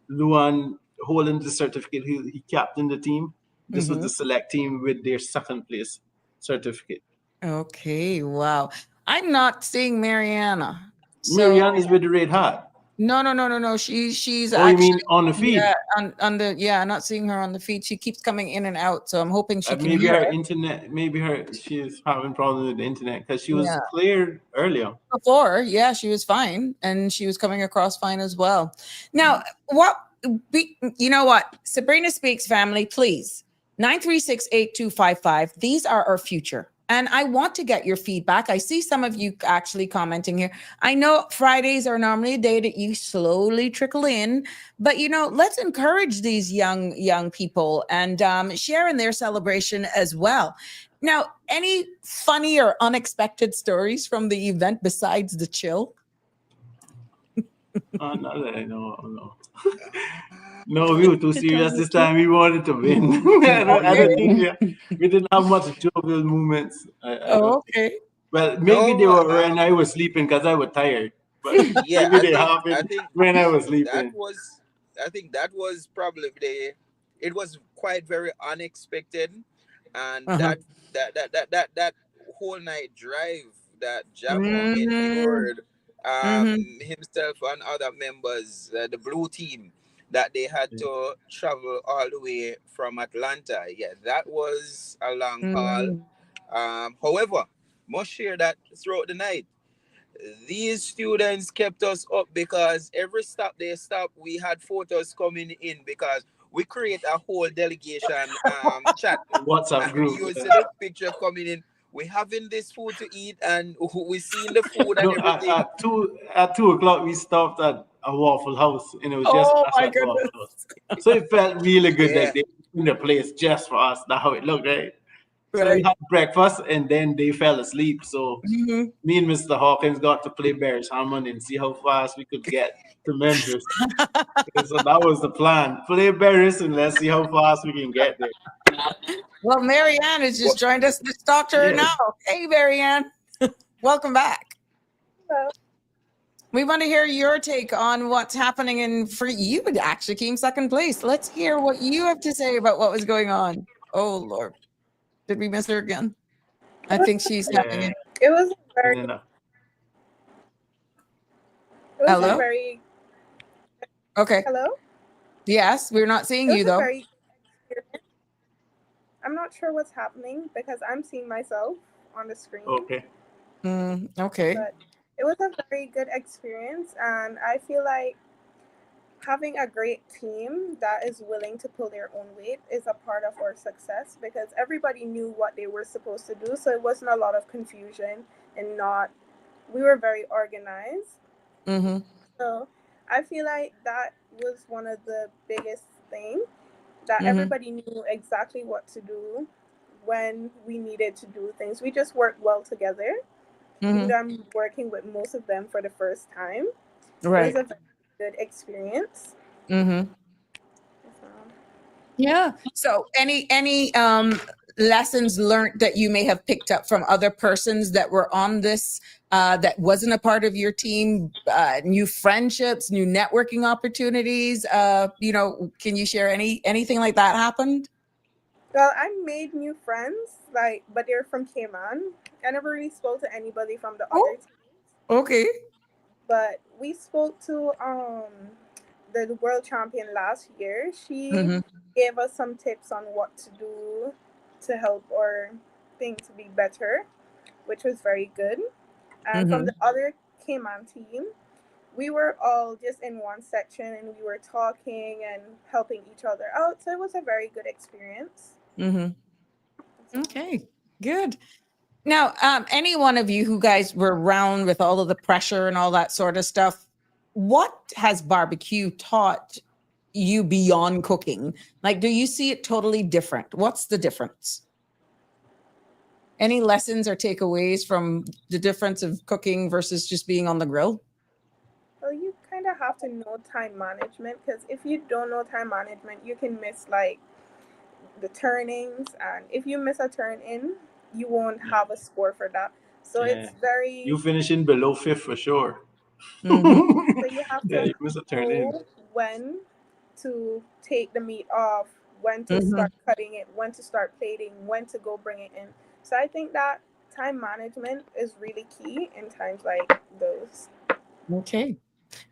Luan holding the certificate. He captained the team. This was Mm-hmm. the select team with their second place certificate. Okay, wow. I'm not seeing Mariana. So Marianne is with the red hat. no. She's Oh, you actually, mean on the yeah, feed? on the, yeah, I'm not seeing her on the feed. She keeps coming in and out, so I'm hoping she can Maybe hear her us. internet. Maybe she is having problems with the internet because she was Yeah. cleared earlier. Before, yeah, she was fine, and she was coming across fine as well. Now, you know what? Sabrina Speaks family, please. 9368255. These are our future. And I want to get your feedback. I see some of you actually commenting here. I know Fridays are normally a day that you slowly trickle in, but let's encourage these young people and share in their celebration as well. Now, any funny or unexpected stories from the event besides the chill? Not that I know. No. No, we were too To tell serious the this truth. time. We wanted to win. I don't think we didn't have much jovial moments. I don't Oh, think. okay. Well, maybe they No, were when I was sleeping because I was tired. But yeah, maybe they happened when I was that sleeping. was I think that was probably it was quite very unexpected, and Uh-huh. that whole night drive that Jamo Mm-hmm. endured, Mm-hmm. himself and other members, the blue team, that they had to travel all the way from Atlanta. Yeah, that was a long haul. Mm-hmm. However, must share that throughout the night these students kept us up because every stop they stopped, we had photos coming in because we create a whole delegation chat, WhatsApp and group. you see the picture coming in. We having this food to eat, and we seeing the food and No, everything. at 2 o'clock we stopped at a Waffle House, and it was just Oh us my at Waffle goodness. House. So it felt really good, Yeah, like they in the place just for us. That's how it looked, right? So we Right. had breakfast, and then they fell asleep. So Mm-hmm. me and Mr. Hawkins got to play Barry's Hammond and see how fast we could get to Memphis. And so that was the plan. Play Barry's and let's see how fast we can get there. Well, Marianne has just well, joined us. Let's talk to her Yeah. now. Hey, Marianne. Welcome back. Hello. We want to hear your take on what's happening, and for you, it actually came second place. Let's hear what you have to say about what was going on. Oh Lord, did we miss her again? I think she's having Yeah. it. It was And very, then, it was a Hello. very, Okay. hello? Yes, we're not seeing It you was a though. very, I'm not sure what's happening because I'm seeing myself on the screen, okay. Okay. but it was a very good experience. And I feel like having a great team that is willing to pull their own weight is a part of our success because everybody knew what they were supposed to do. So it wasn't a lot of confusion and we were very organized. Mm-hmm. So I feel like that was one of the biggest things that Mm-hmm. everybody knew exactly what to do when we needed to do things. We just worked well together. Even Mm-hmm. though I'm working with most of them for the first time, it was Right. a very good experience. Mm-hmm. So, Yeah. So any lessons learned that you may have picked up from other persons that were on this that wasn't a part of your team, new friendships, new networking opportunities, can you share anything like that happened? well, I made new friends, but they're from Cayman. I never really spoke to anybody from the other Oh, teams, okay. but we spoke to the world champion last year. She Mm-hmm. gave us some tips on what to do to help our thing to be better, which was very good. And from Mm-hmm. the other Cayman team, we were all just in one section and we were talking and helping each other out. So it was a very good experience. Okay, good. Now, any one of you who guys were around with all of the pressure and all that sort of stuff, what has barbecue taught you beyond cooking? Like, do you see it totally different? What's the difference? Any lessons or takeaways from the difference of cooking versus just being on the grill? Well, you kind of have to know time management, because if you don't know time management, you can miss like the turnings, and if you miss a turn in, you won't have a score for that. So Yeah. it's very, You finishing below fifth for sure. so you have Yeah, to you must have turned in. know when to take the meat off, when to start cutting it, when to start plating, when to go bring it in. So I think that time management is really key in times like those. Okay.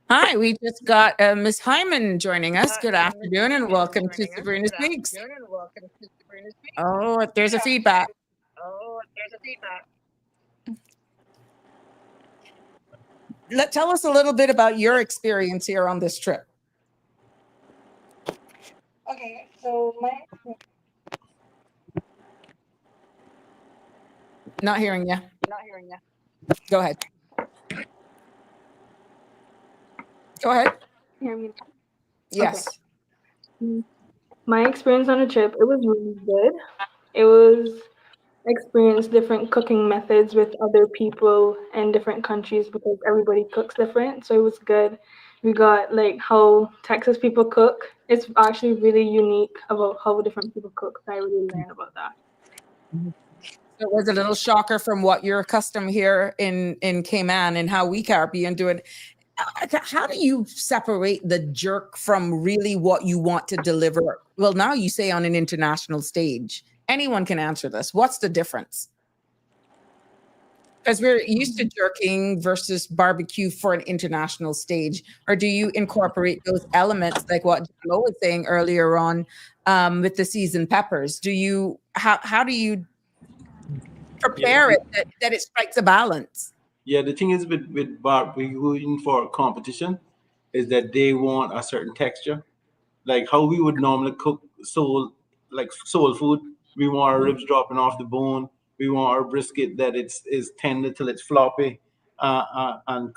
Hi, we just got Miss Hyman joining us. Good afternoon and welcome to Sabrina Speaks. Oh, there's a feedback. Tell us a little bit about your experience here on this trip. Okay, so my Not hearing you. Go ahead. Go ahead. hear me. Yes. My experience on the trip, it was really good. It was experience different cooking methods with other people in different countries because everybody cooks different. So it was good. We got like how Texas people cook. It's actually really unique about how different people cook. So I really learned about that. So it was a little shocker from what you're accustomed here in Cayman and how we Caribbean do it. How do you separate the jerk from really what you want to deliver? Well, now you say on an international stage. Anyone can answer this. What's the difference? Because we're used to jerking versus barbecue for an international stage. Or do you incorporate those elements like what Mo was saying earlier on with the seasoned peppers? Do you how do you prepare it that it strikes a balance? Yeah, the thing is with barbecuing for competition is that they want a certain texture. Like how we would normally cook soul food. We want our ribs dropping off the bone. We want our brisket that it's is tender till it's floppy, and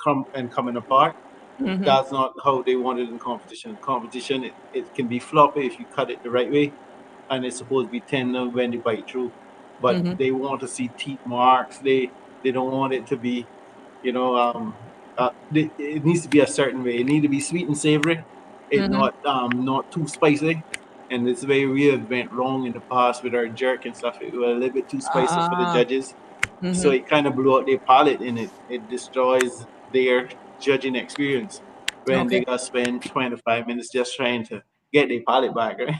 coming apart. That's not how they want it in competition. Competition, it can be floppy if you cut it the right way, and it's supposed to be tender when they bite through. But they want to see teeth marks. They don't want it to be, it needs to be a certain way. It needs to be sweet and savory. It not too spicy. And this way we have went wrong in the past with our jerk and stuff. It was a little bit too spicy for the judges. So it kind of blew out their palate, and it destroys their judging experience when they Okay. got spent 25 minutes just trying to get their palate back, right?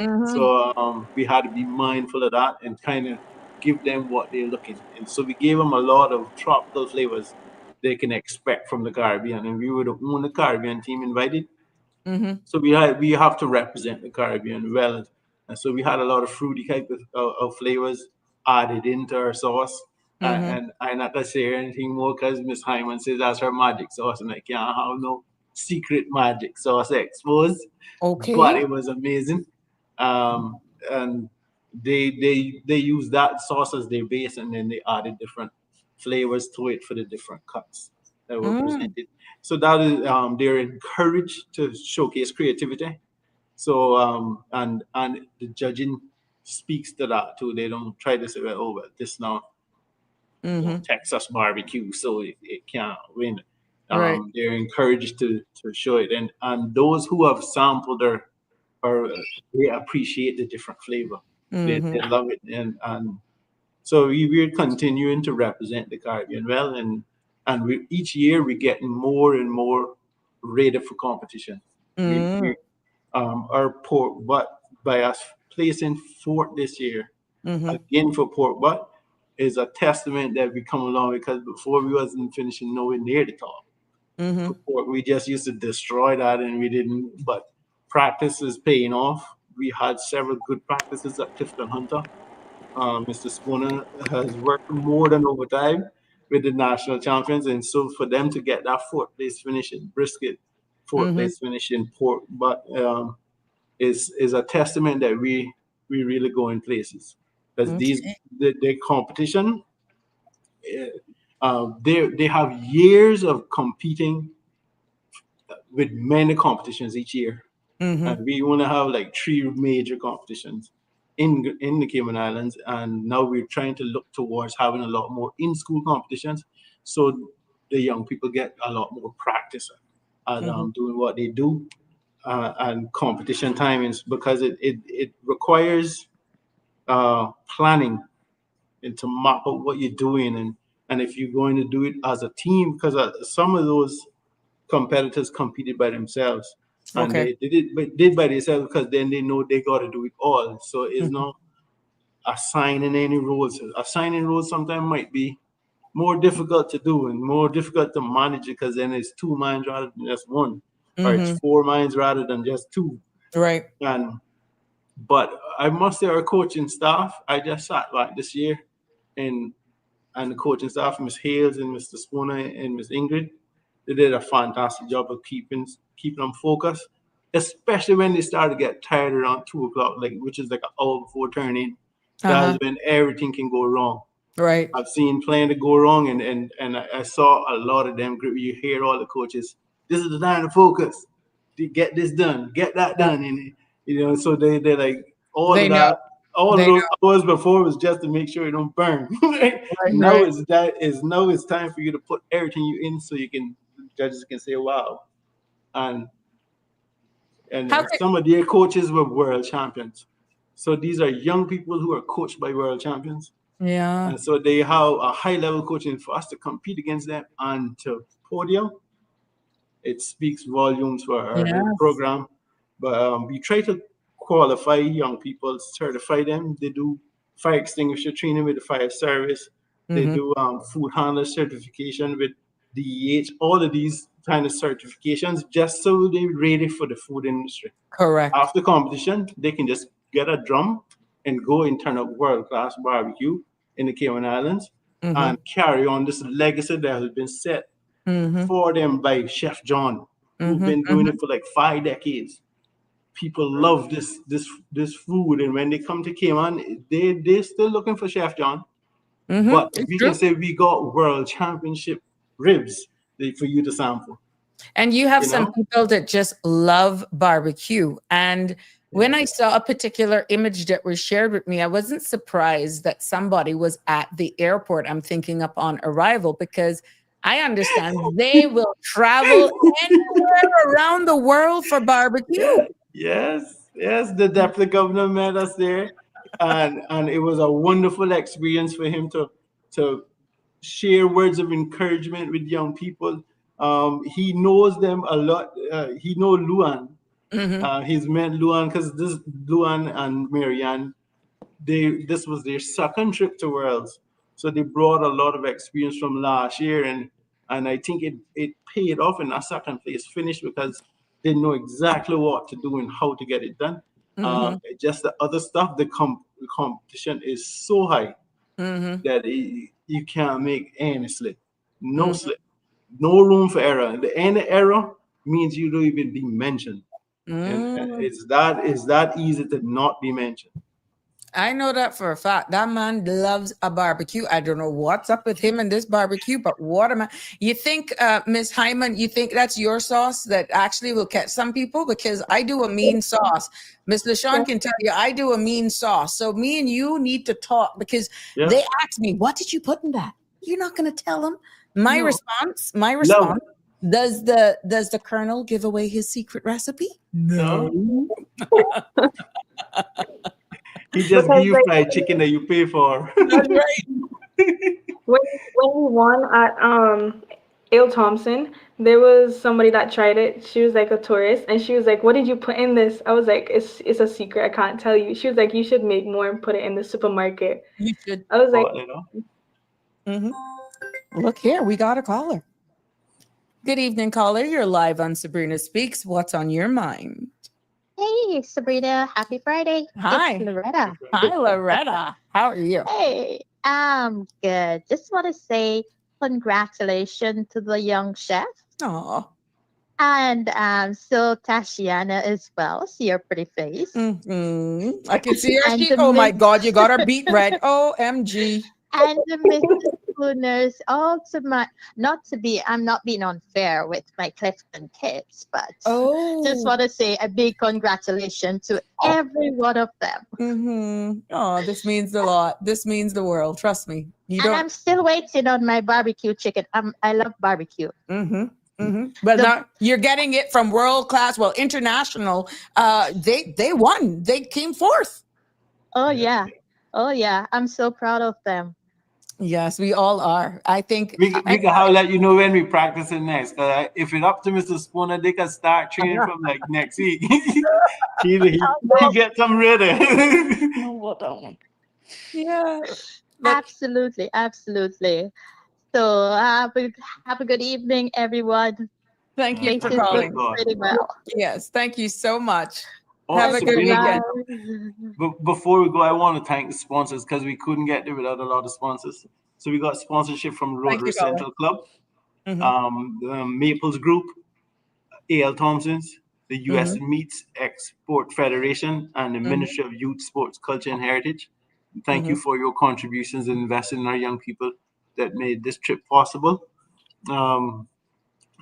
Mm-hmm. So we had to be mindful of that and kind of give them what they're looking. And so we gave them a lot of tropical flavors they can expect from the Caribbean. And we were the only Caribbean team invited. Mm-hmm. So we have to represent the Caribbean well, and so we had a lot of fruity type of flavors added into our sauce. And I'm not gonna say anything more because Miss Hyman says that's her magic sauce, and I can't have no secret magic sauce exposed. But Okay. it was amazing, and they use that sauce as their base, and then they added different flavors to it for the different cuts that were Mm. presented. So that is they're encouraged to showcase creativity. So and the judging speaks to that too. They don't try to say, well, oh, well, this now Texas barbecue, so it can't win. Right. They're encouraged to show it, and those who have sampled are they appreciate the different flavor. They love it, and so we're continuing to represent the Caribbean well, and each year we're getting more and more rated for competition. We our pork butt by us placing fourth this year again for pork butt is a testament that we come along because before we wasn't finishing nowhere near the top. For pork, we just used to destroy that and we didn't. But practice is paying off. We had several good practices at Clifton Hunter. Mr. Spooner has worked more than overtime with the national champions, and so for them to get that fourth place finish in brisket, fourth place finish in pork, but is a testament that we really go in places, because Okay. the competition, they have years of competing with many competitions each year. And we want to have like three major competitions in the Cayman Islands, and now we're trying to look towards having a lot more in-school competitions, so the young people get a lot more practice at doing what they do, and competition timings, because it requires planning and to map out what you're doing, and if you're going to do it as a team, because some of those competitors competed by themselves, and Okay. did by themselves, because then they know they got to do it all. So it's not assigning any roles. Assigning roles sometimes might be more difficult to do and more difficult to manage, because then it's two minds rather than just one, or it's four minds rather than just two. Right. And but I must say, our coaching staff, I just sat back this year, and the coaching staff, Miss Hales and Mr. Spooner and Miss Ingrid, they did a fantastic job of keeping them focused, especially when they started to get tired around 2 o'clock, like, which is like an hour before turning. That's when everything can go wrong. Right. I've seen plenty to go wrong, and I saw a lot of them. You hear all the coaches, this is the time to focus, to get this done, get that done, and so they're like all They of know. that. All They of those know. hours before was just to make sure it don't burn. Now Right. it's time for you to put everything you in, so judges can say wow, and How could, some of their coaches were world champions. So these are young people who are coached by world champions. yeah. And so they have a high level coaching. For us to compete against them and to podium, it speaks volumes for our Yes. program. But we try to qualify young people, certify them. They do fire extinguisher training with the fire service. They do food handler certification with DEH, all of these kind of certifications, just so they're ready for the food industry. Correct. After competition, they can just get a drum and go and turn up world-class barbecue in the Cayman Islands and carry on this legacy that has been set for them by Chef John, who's been doing it for like 5 decades. People love this food, and when they come to Cayman, they're still looking for Chef John. But It's we can true. say we got world championship ribs for you to sample. And you have You some know? people that just love barbecue. And when I saw a particular image that was shared with me, I wasn't surprised that somebody was at the airport. I'm thinking upon arrival, because I understand they will travel anywhere around the world for barbecue. Yes. The deputy governor met us there, and it was a wonderful experience for him to share words of encouragement with young people. He knows them a lot. He knows Luan. He's met Luan, because this Luan and Marianne, this was their second trip to Worlds, so they brought a lot of experience from last year, and I think it paid off in that second place finish, because they know exactly what to do and how to get it done. Just the other stuff, the competition is so high that you can't make any slip, no slip, no room for error. Any error means you don't even be mentioned, and it's that easy to not be mentioned. I know that for a fact. That man loves a barbecue. I don't know what's up with him and this barbecue, but what am I? You think, Miss Hyman, you think that's your sauce that actually will catch some people? Because I do a mean sauce. Miss LaShawn can tell you I do a mean sauce. So me and you need to talk, because Yeah. they ask me, what did you put in that? You're not going to tell them. My No. response, Love. does the Colonel give away his secret recipe? No. He just give Because you like fried chicken that you pay for. That's right. when we won at Ale Thompson, there was somebody that tried it. She was like a tourist, and she was like, "What did you put in this?" I was like, "It's a secret. I can't tell you." She was like, "You should make more and put it in the supermarket." You should. I was like, Look here, we got a caller. Good evening, caller. You're live on Sabrina Speaks. What's on your mind? Hey, Sabrina. Happy Friday. Hi. It's Loretta. Hi, Loretta. How are you? Hey, I'm good. Just want to say congratulations to the young chef. Oh. And so Tashiana as well. See your pretty face. I can see her. And the Oh my Miss God, you got her beat red. OMG. and the Mrs. Spooners, all to my not to be I'm not being unfair with my Clifton kids, but just Oh. want to say a big congratulations to every one of them. Oh, this means a lot. This means the world. Trust me. You And don't. I'm still waiting on my barbecue chicken. I love barbecue. Well, The- now you're getting it from world class, well, international. They won. They came fourth. oh yeah. Oh yeah. I'm so proud of them. Yes, we all are. I think. We can how let you know when we practice it next. If it's up to Mr. Spooner, they can start training from like next week. he get some ready. No, what that one? Yeah. But Absolutely, absolutely. So have a good evening, everyone. thank you for Faces look calling. pretty well. Yes, thank you so much. Oh, Have a good Sabrina, weekend. Before we go, I want to thank the sponsors because we couldn't get there without a lot of sponsors. So we got sponsorship from Thank Rotary you, Colin. Central Club, Mhm. the Maples Group, A.L. Thompson's, the U.S. Mhm. Meats Export Federation, and the Mhm. Ministry of Youth, Sports, Culture, and Heritage. Thank you Mhm. for your contributions and investing in our young people that made this trip possible. Um,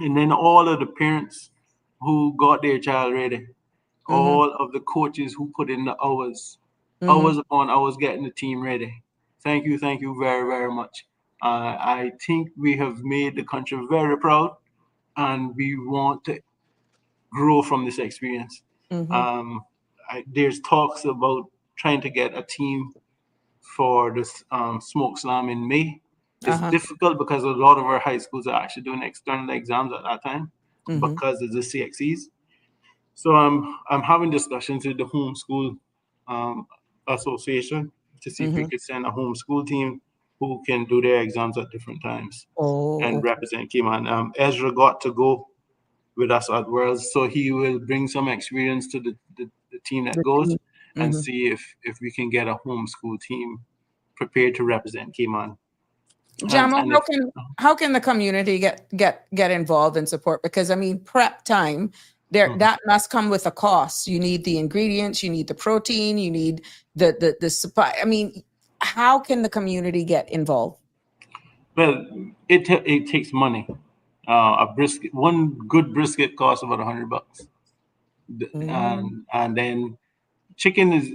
and then all of the parents who got their child ready, Mhm. all of the coaches who put in the hours, Mhm. hours upon hours getting the team ready. Thank you very, very much. I think we have made the country very proud, and we want to grow from this experience. Mhm. There's talks about trying to get a team for this smoke slam in May. It's Uh-huh. difficult because a lot of our high schools are actually doing external exams at that time Mhm. because of the CXEs. So I'm having discussions with the homeschool association to see if we Mhm. could send a homeschool team who can do their exams at different times Oh, and okay. represent Cayman. Ezra got to go with us at Worlds, so he will bring some experience to the team that The goes team. and Mhm. see if we can get a homeschool team prepared to represent Cayman. Jamal, And if how can the community get involved and support? Because I mean, prep time there that must come with a cost. You need the ingredients, you need the protein, you need the supply. I mean, how can the community get involved? well, it takes money. A brisket, one good brisket costs about $100, Mm. and then chicken is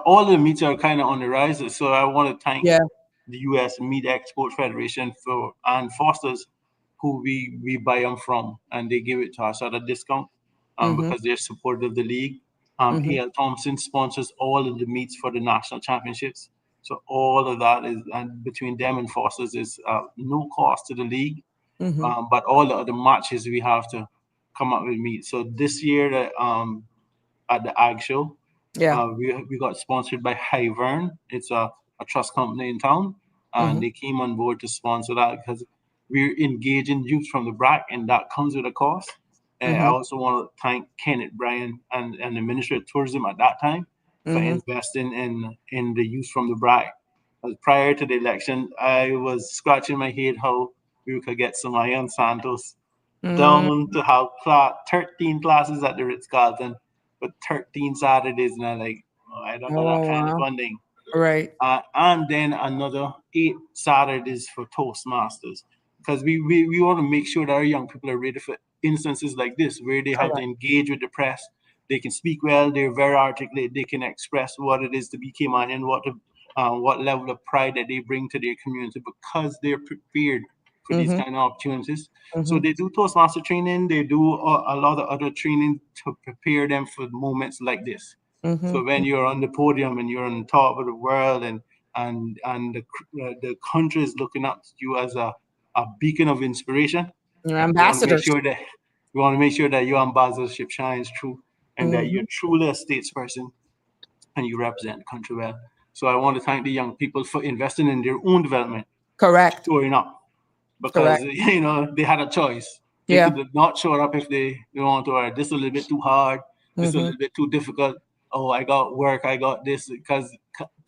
all the meats are kind of on the rise. So I want to thank Yeah. the U.S. Meat Export Federation for and Foster's, who we buy them from, and they give it to us at a discount Mm-hmm. because they're supportive of the league. Mm-hmm. A.L. Thompson sponsors all of the meets for the national championships. So all of that is, and between them and Foster's is no cost to the league. Mm-hmm. But all the other matches we have to come up with meat. So this year, at the Ag Show, Yeah. we got sponsored by Hyvern. It's a trust company in town, and Mm-hmm. they came on board to sponsor that because we're engaging youth from the BRAC, and that comes with a cost. I Mm-hmm. also want to thank Kenneth Bryan and the Ministry of Tourism at that time for Mm-hmm. investing in the youth from the BRAC. Prior to the election, I was scratching my head how we could get some Iron Santos Mm. down to have 13 classes at the Ritz Carlton, but 13 Saturdays, and I'm like, oh, I don't know that Oh kind of wow. funding. Right. And then another 8 Saturdays for Toastmasters because we want to make sure that our young people are ready for instances like this where they have to Correct. engage with the press. They can speak well. They're very articulate. They can express what it is to be Caymanian, what level of pride that they bring to their community because they're prepared for these Mm-hmm. kind of opportunities. So Mm-hmm. they do Toastmaster training. They do a lot of other training to prepare them for moments like this. So Mm-hmm. when you're on the podium and you're on top of the world and the country is looking up to you as a beacon of inspiration, Your we want to make ambassadors. sure that your ambassadorship shines through and that Mm-hmm. you're truly a statesperson and you represent the country well. So I want to thank the young people for investing in their own development, Correct. showing up because Correct. they had a choice. They Yeah. could not show up if they want to. Or this is a little bit too hard. This is a Mm-hmm. little bit too difficult. Oh, I got work. I got this because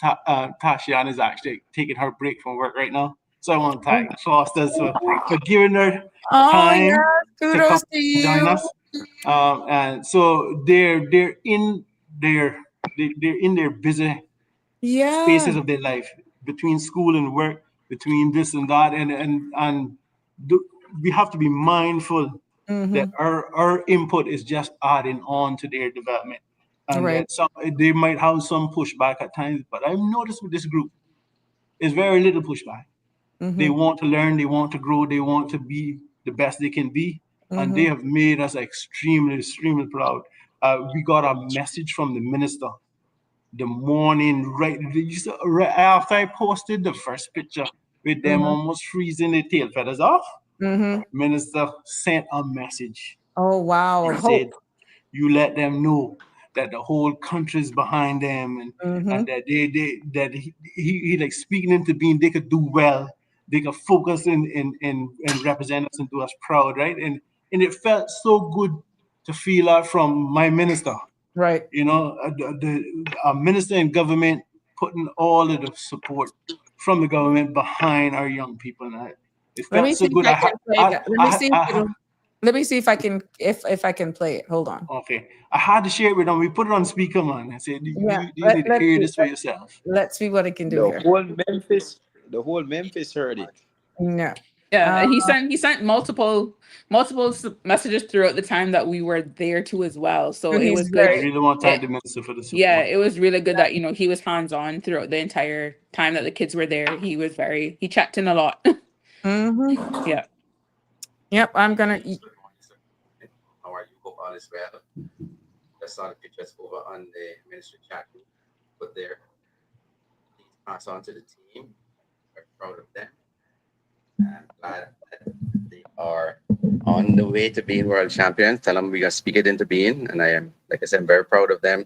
Tashiana is actually taking her break from work right now. So I want to thank Foster's for giving her Oh time yeah, to come kudos to join you. us. And so they're in they're in their busy Yeah. spaces of their life, between school and work, between this and that, and we have to be mindful that Mm-hmm. our input is just adding on to their development, and Right. that some they might have some pushback at times. But I've noticed with this group, is very little pushback. They Mm-hmm. want to learn, they want to grow, they want to be the best they can be, and they Mm-hmm. have made us extremely proud. We got a message from the minister the morning right after I posted the first picture with them Mm-hmm. almost freezing their tail feathers off. Mm-hmm. Minister sent a message Oh wow, and said, hope. "You let them know that the whole country is behind them, and Mm-hmm. that that he like speaking into being they could do well, they could focus and represent us and do us proud, right?" And it felt so good to feel that from my minister. Right. You know, the minister and government putting all of the support from the government behind our young people, and it Let felt me so see if good. I can play that. I Let me see if I can if I can play it. Hold on. Okay, I had to share it with them. We put it on speaker, man. I said, Yeah. you need to Let's hear see. this for yourself." Let's see what I can do The here. whole Memphis heard it. No. Yeah, Uh, and he sent multiple messages throughout the time that we were there too as well. So it he's was I good. very really want to thank It, the minister for the yeah, support. it was really good that he was hands on throughout the entire time that the kids were there. He checked in a lot. mm-hmm. Yeah. Yep, I'm gonna How are you? Hope all is well. Just saw the pictures over on the ministry chat group put there. Please pass on to the team. We're proud of them. I'm glad that they are on the way to being world champions. Tell them we're gonna speak it into being. And I am, like I said, I'm very proud of them.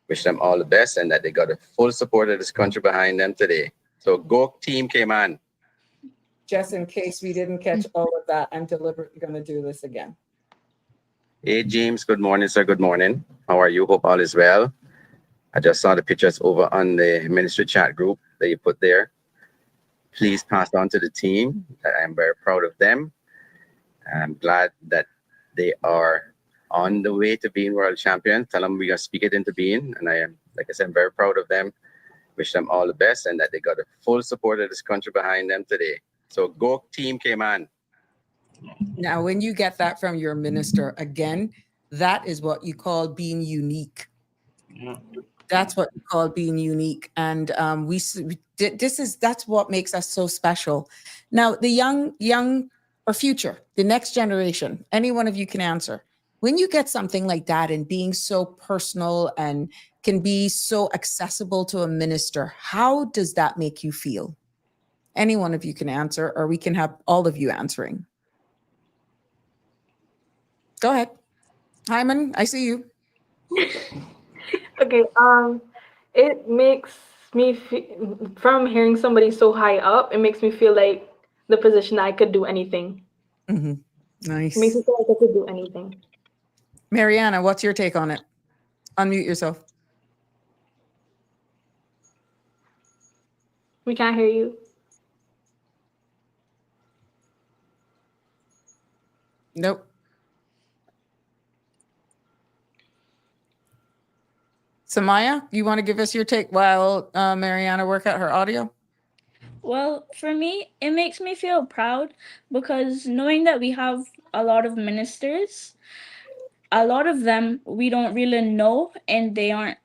Wish them all the best and that they got the full support of this country behind them today. So go team Cayman. just in case we didn't catch all of that, I'm deliberately gonna do this again. Hey James, good morning, sir. Good morning. How are you? Hope all is well. I just saw the pictures over on the ministry chat group that you put there. Please pass on to the team that I'm very proud of them. I'm glad that they are on the way to being world champions. Tell them we're gonna speak it into being. And I am, like I said, I'm very proud of them. Wish them all the best and that they got the full support of this country behind them today. So go team Cayman. Now, when you get that from your minister, again, that is what you call being unique. Yeah. That's what we call being unique, and that's what makes us so special. Now, the young or future, the next generation, any one of you can answer. When you get something like that and being so personal and can be so accessible to a minister, how does that make you feel? Any one of you can answer, or we can have all of you answering. Go ahead, Hyman. I see you. Okay, it makes me from hearing somebody so high up, it makes me feel like the position I could do anything. Mm-hmm. It makes Nice. me feel like I could do anything. Mariana, what's your take on it? Unmute yourself. We can't hear you. Nope. Samaya, you want to give us your take while Mariana work out her audio? Well, for me, it makes me feel proud because knowing that we have a lot of ministers, a lot of them we don't really know and they aren't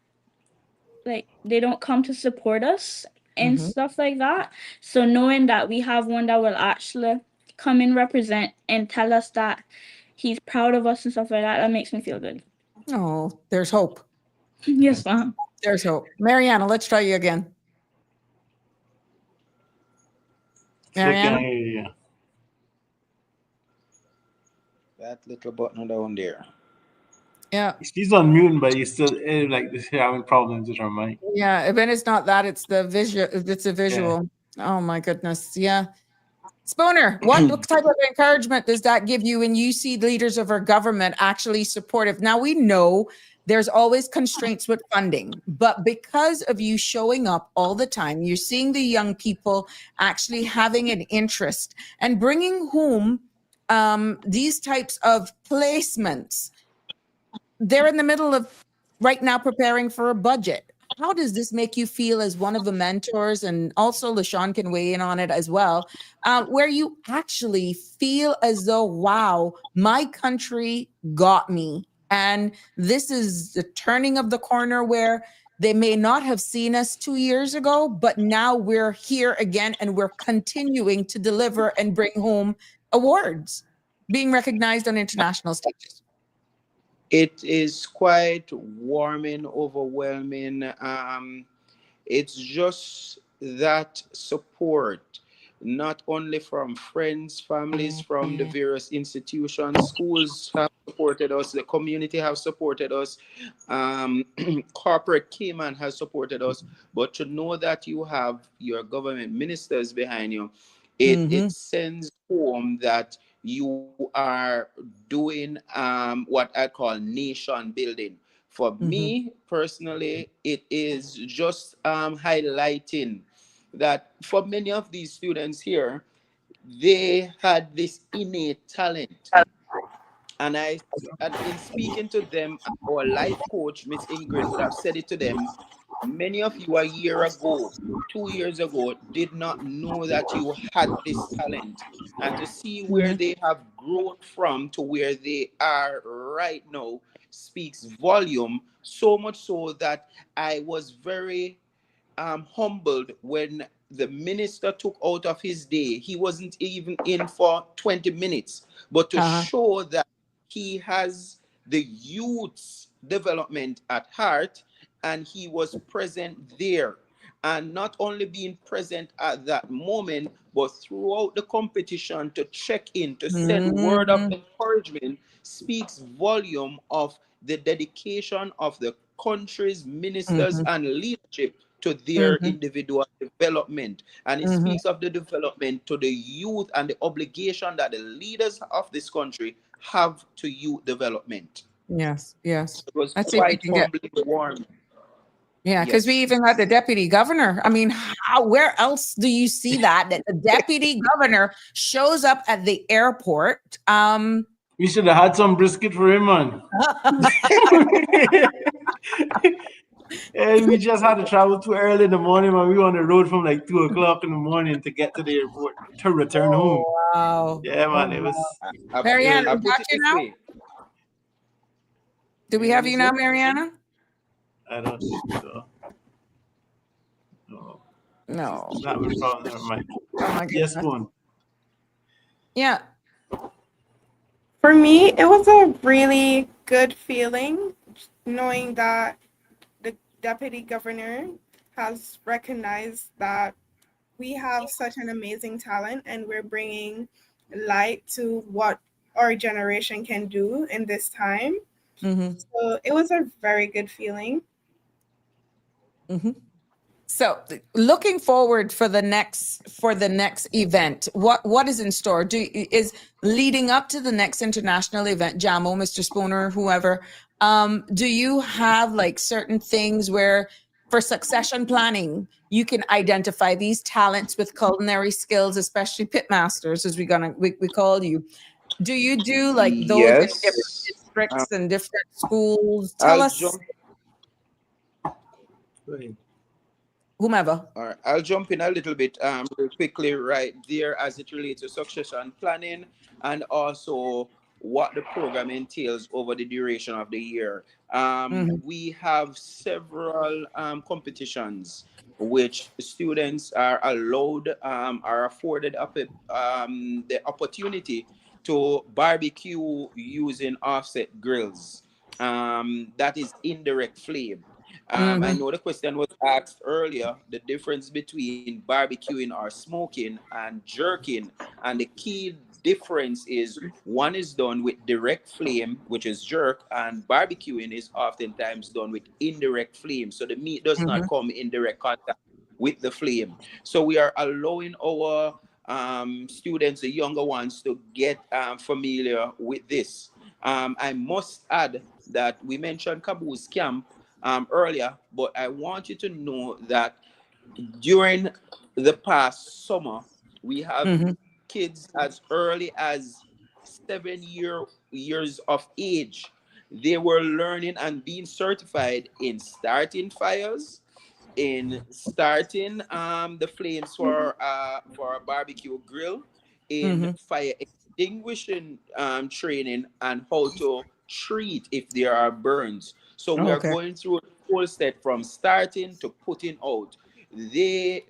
they don't come to support us and stuff like that. So knowing that we have one that will actually come and represent and tell us that he's proud of us and stuff like that, that makes me feel good. Oh, there's hope. Yes, ma'am. There's hope. Mariana, let's try you again. Mariana? Yeah. That little button down there. Yeah. She's on mute, but you still like having problems with her mic. Yeah. When it's not that, it's the visual. It's a visual. Yeah. Oh my goodness. Yeah. Spooner, what type of encouragement does that give you when you see leaders of our government actually supportive? Now, we know there's always constraints with funding, but because of you showing up all the time, you're seeing the young people actually having an interest and bringing home these types of placements. They're in the middle of right now preparing for a budget. How does this make you feel as one of the mentors? And also LaShawn can weigh in on it as well, where you actually feel as though, wow, my country got me. And this is the turning of the corner where they may not have seen us 2 years ago, but now we're here again and we're continuing to deliver and bring home awards, being recognized on international stages. It is quite warming, overwhelming. It's just that support, not only from friends, families, from the various institutions, schools have supported us, the community have supported us, corporate Cayman has supported us, but to know that you have your government ministers behind you, it sends home that you are doing what I call nation building. For me personally, it is just highlighting that for many of these students here, they had this innate talent. And in speaking to them, our life coach, Miss Ingrid, would have said it to them. Many of you a year ago, 2 years ago, did not know that you had this talent. And to see where they have grown from to where they are right now speaks volume, so much so that I was very humbled when the minister took out of his day. He wasn't even in for 20 minutes, but to show that he has the youth's development at heart, and he was present there. And not only being present at that moment, but throughout the competition to check in, to send word of encouragement, speaks volume of the dedication of the country's ministers and leadership to their individual development. And it speaks of the development to the youth and the obligation that the leaders of this country have to youth development. Yes. So it was Let's see if we quite can get. humbling, warm. Yeah, because we even got the deputy governor. I mean, where else do you see that the deputy governor shows up at the airport? We should have had some brisket for him, man. And we just had to travel too early in the morning, man. We were on the road from like 2 o'clock in the morning to get to the airport to return home. Wow. Yeah, man. It was. Mariana, I we put got it you this now? way. Do we have you now, Mariana? I don't think so. No. It's not my problem. Never mind. Oh my Yes, goodness. go on. Yeah. For me, it was a really good feeling knowing that the deputy governor has recognized that we have such an amazing talent and we're bringing light to what our generation can do in this time. So it was a very good feeling. So looking forward for the next event, what is in store? Is leading up to the next international event, Jamo, Mr. Spooner, whoever, do you have like certain things where for succession planning, you can identify these talents with culinary skills, especially pitmasters, as we call you. Do you do like those in different districts and different schools? Tell us. Whomever. All right, I'll jump in a little bit real quickly right there as it relates to succession planning and also what the program entails over the duration of the year. We have several competitions which students are allowed, are afforded the opportunity to barbecue using offset grills. That is indirect flame. I know the question was asked earlier, the difference between barbecuing or smoking and jerking. And the key difference is one is done with direct flame, which is jerk, and barbecuing is oftentimes done with indirect flame. So the meat does not come in direct contact with the flame. So we are allowing our students, the younger ones, to get familiar with this. I must add that we mentioned Caboose Camp earlier, but I want you to know that during the past summer, we have kids as early as 7 years of age. They were learning and being certified in starting fires, in starting the flames for a barbecue grill, in fire extinguishing training, and how to treat if there are burns. So we are Okay. going through the whole step from starting to putting out. They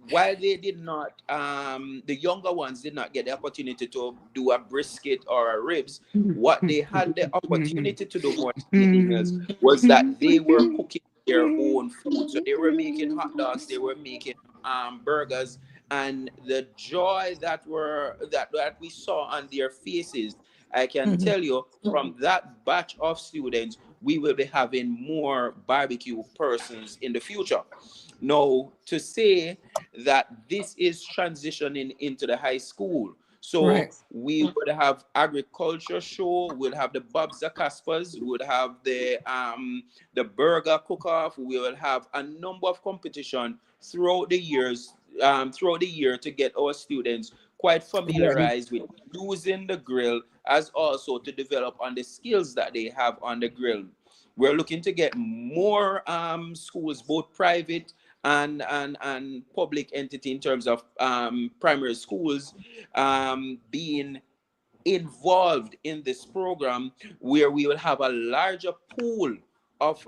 While they did not, the younger ones did not get the opportunity to do a brisket or a ribs. What they had the opportunity to do, more than anything else, was that they were cooking their own food. So they were making hot dogs, they were making burgers, and the joy that we saw on their faces, I can tell you, from that batch of students, we will be having more barbecue persons in the future. Now, to say that this is transitioning into the high school. So Right. we would have agriculture show, we'll have the Bob's Caspers, we would have the burger cook-off, we will have a number of competition throughout the years, throughout the year, to get our students quite Ready. familiarized with using the grill, as also to develop on the skills that they have on the grill. We're looking to get more schools, both private and public entity, in terms of primary schools, being involved in this program, where we will have a larger pool of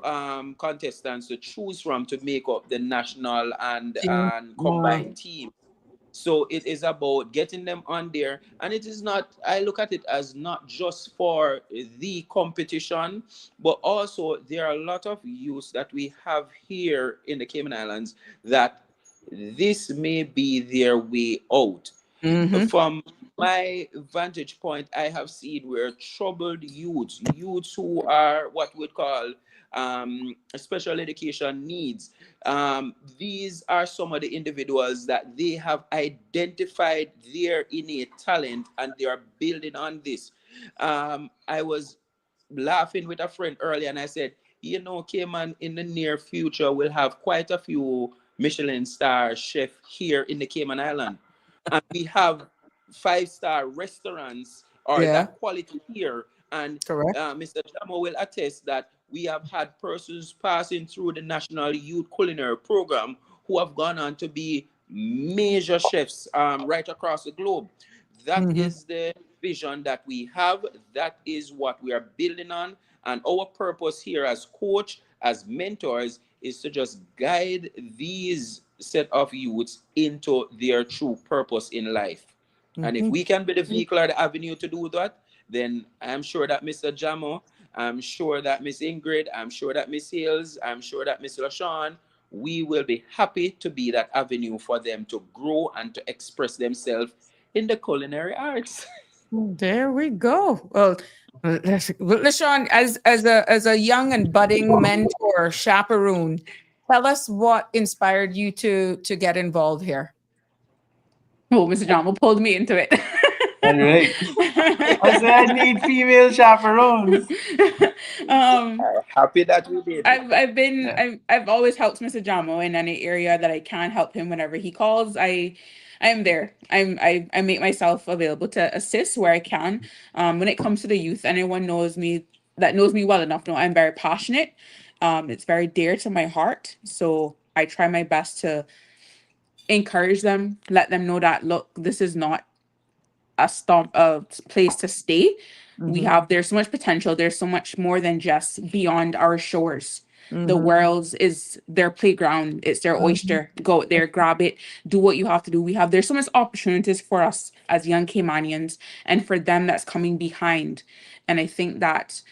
contestants to choose from to make up the national Team. and Wow. combined team. So it is about getting them on there, and it is not, I look at it as not just for the competition, but also there are a lot of youths that we have here in the Cayman Islands that this may be their way out. From my vantage point, I have seen where troubled youths who are what we'd call special education needs. These are some of the individuals that they have identified their innate talent, and they are building on this. I was laughing with a friend earlier, and I said, Cayman, in the near future, will have quite a few Michelin star chef here in the Cayman Island, and we have five-star restaurants or Yeah. that quality here. And Correct. Mr. Chamo will attest that we have had persons passing through the National Youth Culinary Program who have gone on to be major chefs right across the globe. That is the vision that we have. That is what we are building on. And our purpose here as coach, as mentors, is to just guide these set of youths into their true purpose in life. And if we can be the vehicle or the avenue to do that, then I'm sure that Mr. Jamo, I'm sure that Miss Ingrid, I'm sure that Miss Hales, I'm sure that Miss LaShawn, we will be happy to be that avenue for them to grow and to express themselves in the culinary arts. There we go. Well, LaShawn, as a young and budding mentor, chaperone, tell us what inspired you to get involved here. Oh, Mr. John will pulled me into it. All right. I said I need female chaperones. Happy that we did. I've always helped Mr. Jamo in any area that I can help him whenever he calls. I am there. I make myself available to assist where I can. When it comes to the youth, anyone knows me well enough know I'm very passionate. It's very dear to my heart. So I try my best to encourage them, let them know that, look, this is not a place to stay. There's so much potential. There's so much more than just beyond our shores. The world is their playground. It's their oyster. Go out there, grab it, do what you have to do. There's so much opportunities for us as young Caymanians and for them that's coming behind. And I think that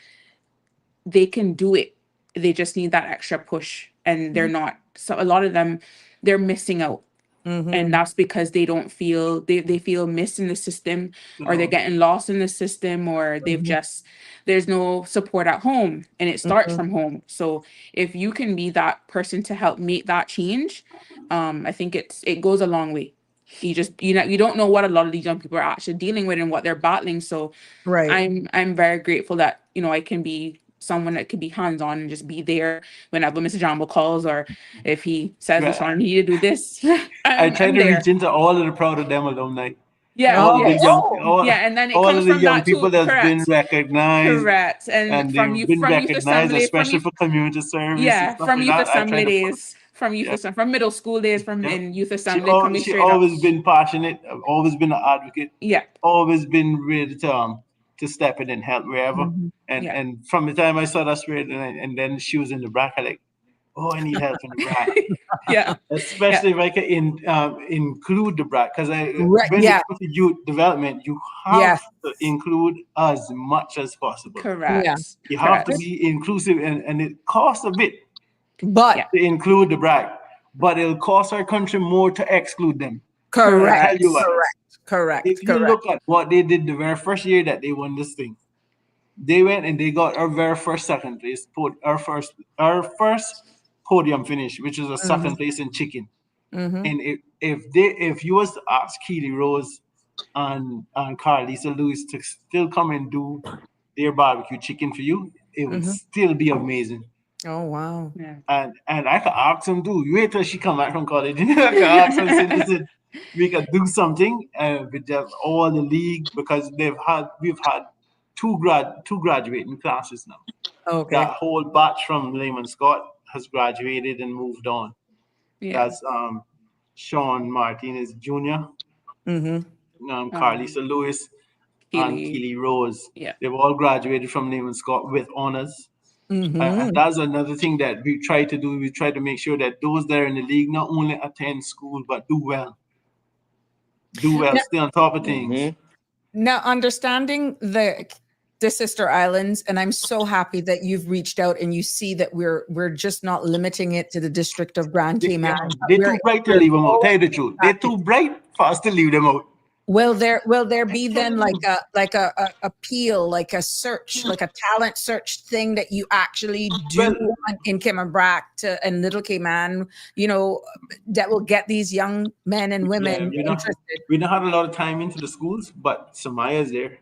they can do it. They just need that extra push. And they're not, so a lot of them, they're missing out. And that's because they don't feel they feel missed in the system, or they're getting lost in the system, or there's no support at home, and it starts from home. So if you can be that person to help make that change, I think it goes a long way. you don't know what a lot of these young people are actually dealing with and what they're battling. So Right. I'm very grateful that, I can be someone that could be hands-on and just be there whenever Mr. Jumbo calls, or if he says, Right. LaShawn, you need to do this. I try I'm to there. reach into all of the Proud of Them alumni. Yeah, All of the yes. young, Yeah, and then it all comes of the from young that people too. that's been Correct. recognized, Correct. And and from they've been youth recognized, assembly, especially for community service and yeah, stuff from like youth that. I try assembly to, days, yeah, from middle school days, yeah. in youth She, assembly, coming she straight up. always been passionate, always been an advocate, Yeah. always been ready to step in and help wherever. Mhm. Yeah. And from the time I saw that spirit, and then she was in the bracket, like, oh, I need help in the bracket. Yeah. Especially if I can include the brat, because Right. when Yeah. it comes to youth development, you have Yes. to include as much as possible. Correct. Yeah. You have to Correct. be inclusive, and it costs a bit But Yeah. to include the brat, but it'll cost our country more to exclude them. correct. I'll tell you what, Correct. if you look at what they did the very first year that they won this thing, they went and they got our very first second place, our first podium finish, which is a second place in chicken. Mm-hmm. And if you was to ask Keely Rose and Carlisa Lewis to still come and do their barbecue chicken for you, it would still be amazing. Oh wow. Yeah. And I could ask them, do you wait till she come back from college? I could ask them, say, listen, we could do something with just all the league, because we've had two graduating classes now. Okay. That whole batch from Lehman Scott has graduated and moved on. Yeah. That's Sean Martinez Jr., Mm-hmm. Carlisa Lewis, and Keely. Keely Rose. Yeah. They've all graduated from Lehman Scott with honors. Mm-hmm. And that's another thing that we try to do. We try to make sure that those that are in the league not only attend school, but do well. Stay on top of things. Now, understanding the sister islands, and I'm so happy that you've reached out and you see that we're just not limiting it to the district of Grand Cayman. They're too bright to leave them out. Tell you the truth, they're too bright for us to leave them out. Will there be then like a appeal, like a search, like a talent search thing that you actually do in Cayman and Little Cayman, that will get these young men and women interested? We don't have a lot of time into the schools, but Samaya's there,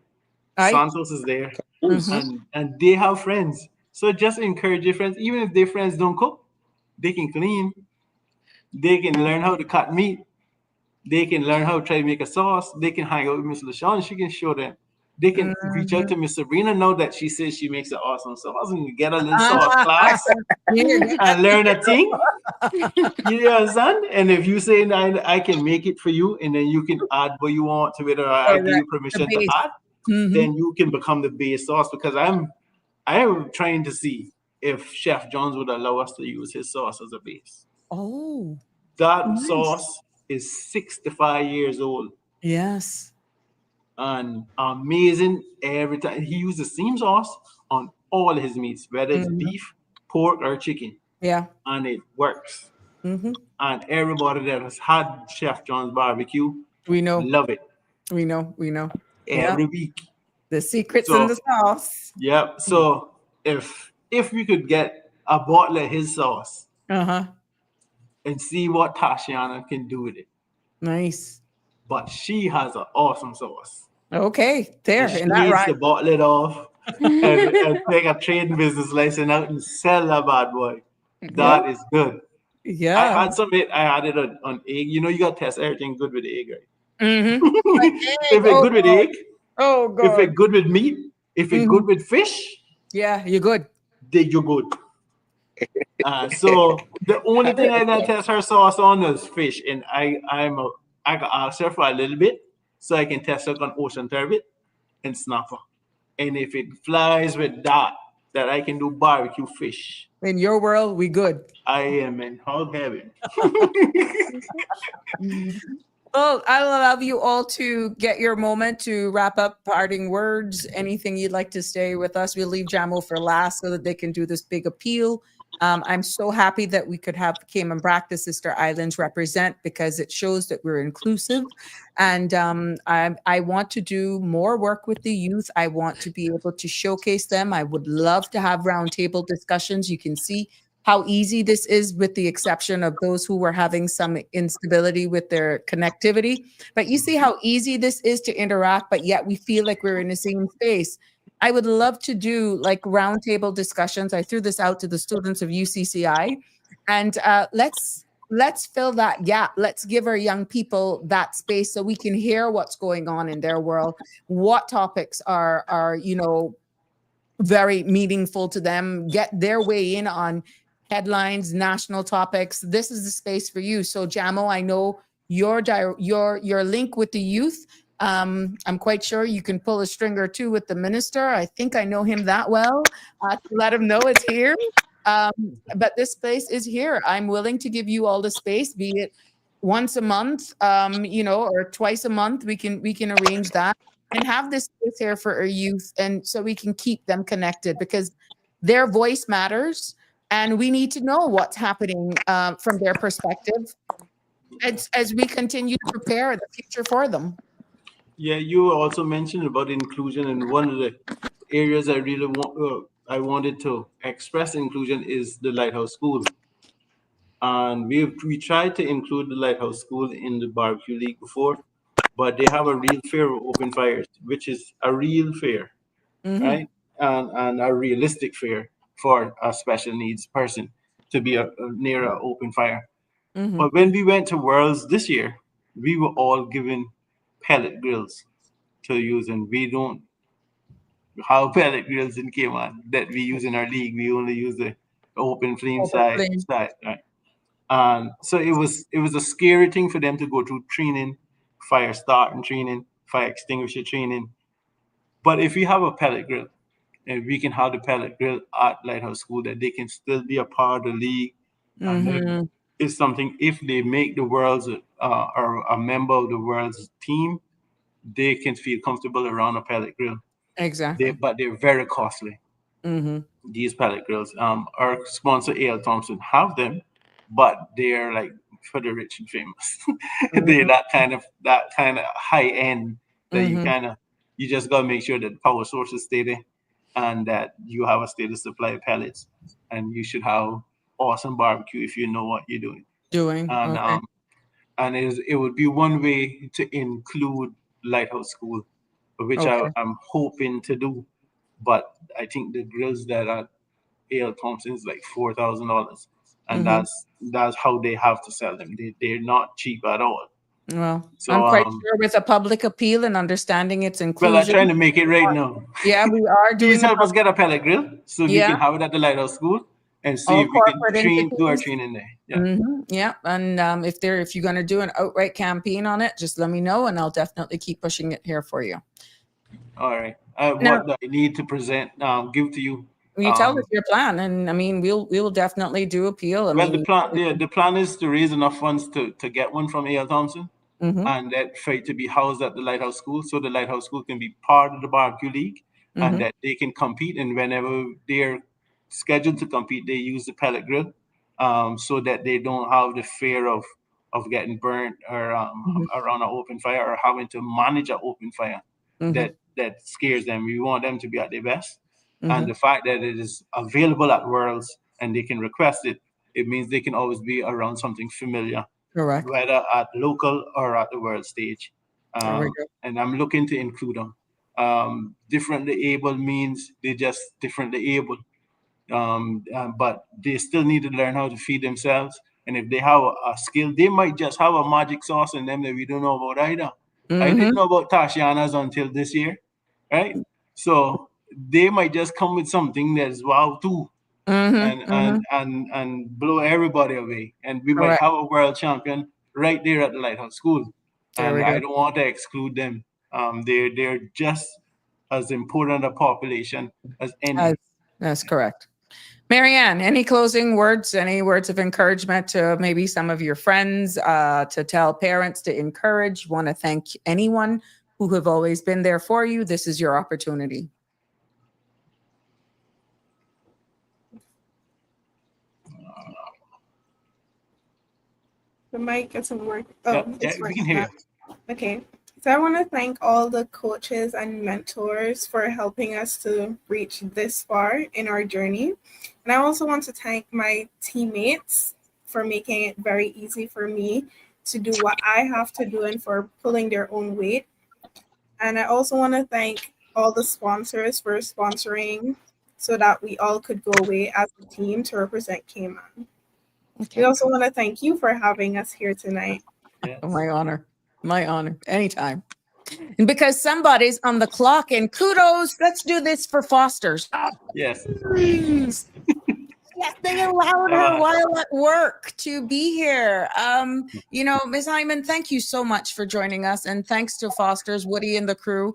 Santos is there, and they have friends. So just encourage your friends, even if their friends don't cook, they can clean, they can learn how to cut meat. They can learn how to try to make a sauce. They can hang out with Miss LaShawn. She can show them. They can reach out to Miss Sabrina, know that she says she makes an awesome sauce, and get a little sauce class and learn a thing. You understand? And if you say, I can make it for you, and then you can add what you want to it, or I give you permission to add, then you can become the base sauce. Because I am trying to see if Chef Jones would allow us to use his sauce as a base. Oh, that sauce is 65 years old. Yes. And amazing every time. He uses the same sauce on all his meats, whether it's beef, pork, or chicken. Yeah. And it works. And everybody that has had Chef John's barbecue, we know, love it. We know. Every week. The secrets in the sauce. Yep. So if we could get a bottle of his sauce, and see what Tashiana can do with it. Nice. But she has an awesome sauce. Okay, there. She needs to bottle it off and take a trading business license out and sell that bad boy. That is good. Yeah. I had it on egg. You got to test everything good with the egg, right? If it's good with egg, God. If it's good with meat, if it's good with fish, yeah, you're good. Then you're good. So the only thing I didn't test her sauce on is fish, and I can ask her for a little bit so I can test her on ocean turbot and snapper. And if it flies with that I can do barbecue fish. In your world, we good. I am in hog heaven. Well, I'll allow you all to get your moment to wrap up, parting words, anything you'd like to stay with us. We'll leave Jamo for last so that they can do this big appeal. I'm so happy that we could have Cayman the Sister Islands represent, because it shows that we're inclusive. And I want to do more work with the youth. I want to be able to showcase them. I would love to have roundtable discussions. You can see how easy this is, with the exception of those who were having some instability with their connectivity. But you see how easy this is to interact, but yet we feel like we're in the same space. I would love to do like roundtable discussions. I threw this out to the students of UCCI, and let's fill that gap. Let's give our young people that space so we can hear what's going on in their world, what topics are very meaningful to them, get their way in on headlines, national topics. This is the space for you. So Jamo, I know your link with the youth. I'm quite sure you can pull a string or two with the minister. I think I know him that well to let him know it's here. But this space is here. I'm willing to give you all the space, be it once a month, or twice a month. We can arrange that and have this space here for our youth, and so we can keep them connected, because their voice matters, and we need to know what's happening from their perspective as we continue to prepare the future for them. Yeah, you also mentioned about inclusion, and one of the areas I really I wanted to express inclusion is the Lighthouse School. And we tried to include the Lighthouse School in the barbecue league before, but they have a real fear of open fires, which is a real fear, right? And a realistic fear for a special needs person to be near an open fire. But when we went to Worlds this year, we were all given pellet grills to use, and we don't have pellet grills in Cayman that we use in our league. We only use the open flame side, right? And so it was a scary thing for them to go through training, fire starting training, fire extinguisher training. But if we have a pellet grill, and we can have the pellet grill at Lighthouse School, that they can still be a part of the league. And then it's something, if they make the world's or a member of the world's team, they can feel comfortable around a pellet grill. Exactly. But they're very costly. These pellet grills. Our sponsor AL Thompson have them, but they're like for the rich and famous. They're that kind of high end that you just gotta make sure that the power sources stay there, and that you have a steady supply of pellets, and you should have awesome barbecue if you know what you're doing. And Okay. and it would be one way to include Lighthouse School, which Okay. I'm hoping to do. But I think the grills that are A.L. Thompson is like $4,000, and that's how they have to sell them. They're not cheap at all. Well, So I'm quite sure with a public appeal and understanding its inclusion. well, I'm trying to make it right now. Yeah, we are doing. Please help us get a pellet grill so we can have it at the Lighthouse School and see All if we can corporate do our entities. training there. Yeah, and if you're going to do an outright campaign on it, just let me know, and I'll definitely keep pushing it here for you. All right. What do I need to present? Give to you. You tell us your plan, and I mean, we'll definitely do appeal. The plan is to raise enough funds to get one from A.L. Thompson, and that for it to be housed at the Lighthouse School, so the Lighthouse School can be part of the barbecue league, and that they can compete. And whenever they're scheduled to compete, they use the pellet grill, so that they don't have the fear of getting burnt or around an open fire, or having to manage an open fire that scares them. We want them to be at their best. And the fact that it is available at Worlds and they can request it, it means they can always be around something familiar, correct, whether at local or at the world stage. And I'm looking to include them. Differently able means they're just differently able, but they still need to learn how to feed themselves. And if they have a skill, they might just have a magic sauce in them that we don't know about either. I didn't know about Tashiana's until this year, right? So they might just come with something that's wow too, and blow everybody away. And we might have a world champion right there at the Lighthouse School. And I don't want to exclude them. They're just as important a population as any. That's correct. Marianne, any closing words, any words of encouragement to maybe some of your friends, to tell parents, to encourage? Want to thank anyone who have always been there for you. This is your opportunity. The mic doesn't work. Oh, we can hear you. Okay. So I want to thank all the coaches and mentors for helping us to reach this far in our journey. And I also want to thank my teammates for making it very easy for me to do what I have to do and for pulling their own weight. And I also want to thank all the sponsors for sponsoring so that we all could go away as a team to represent Cayman. Okay. We also want to thank you for having us here tonight. Yes. My honor. My honor. Anytime. And because somebody's on the clock, and kudos, let's do this for Foster's. Yes. Please. Yes, they allowed her while at work to be here. Ms. Hyman, thank you so much for joining us, and thanks to Foster's, Woody, and the crew.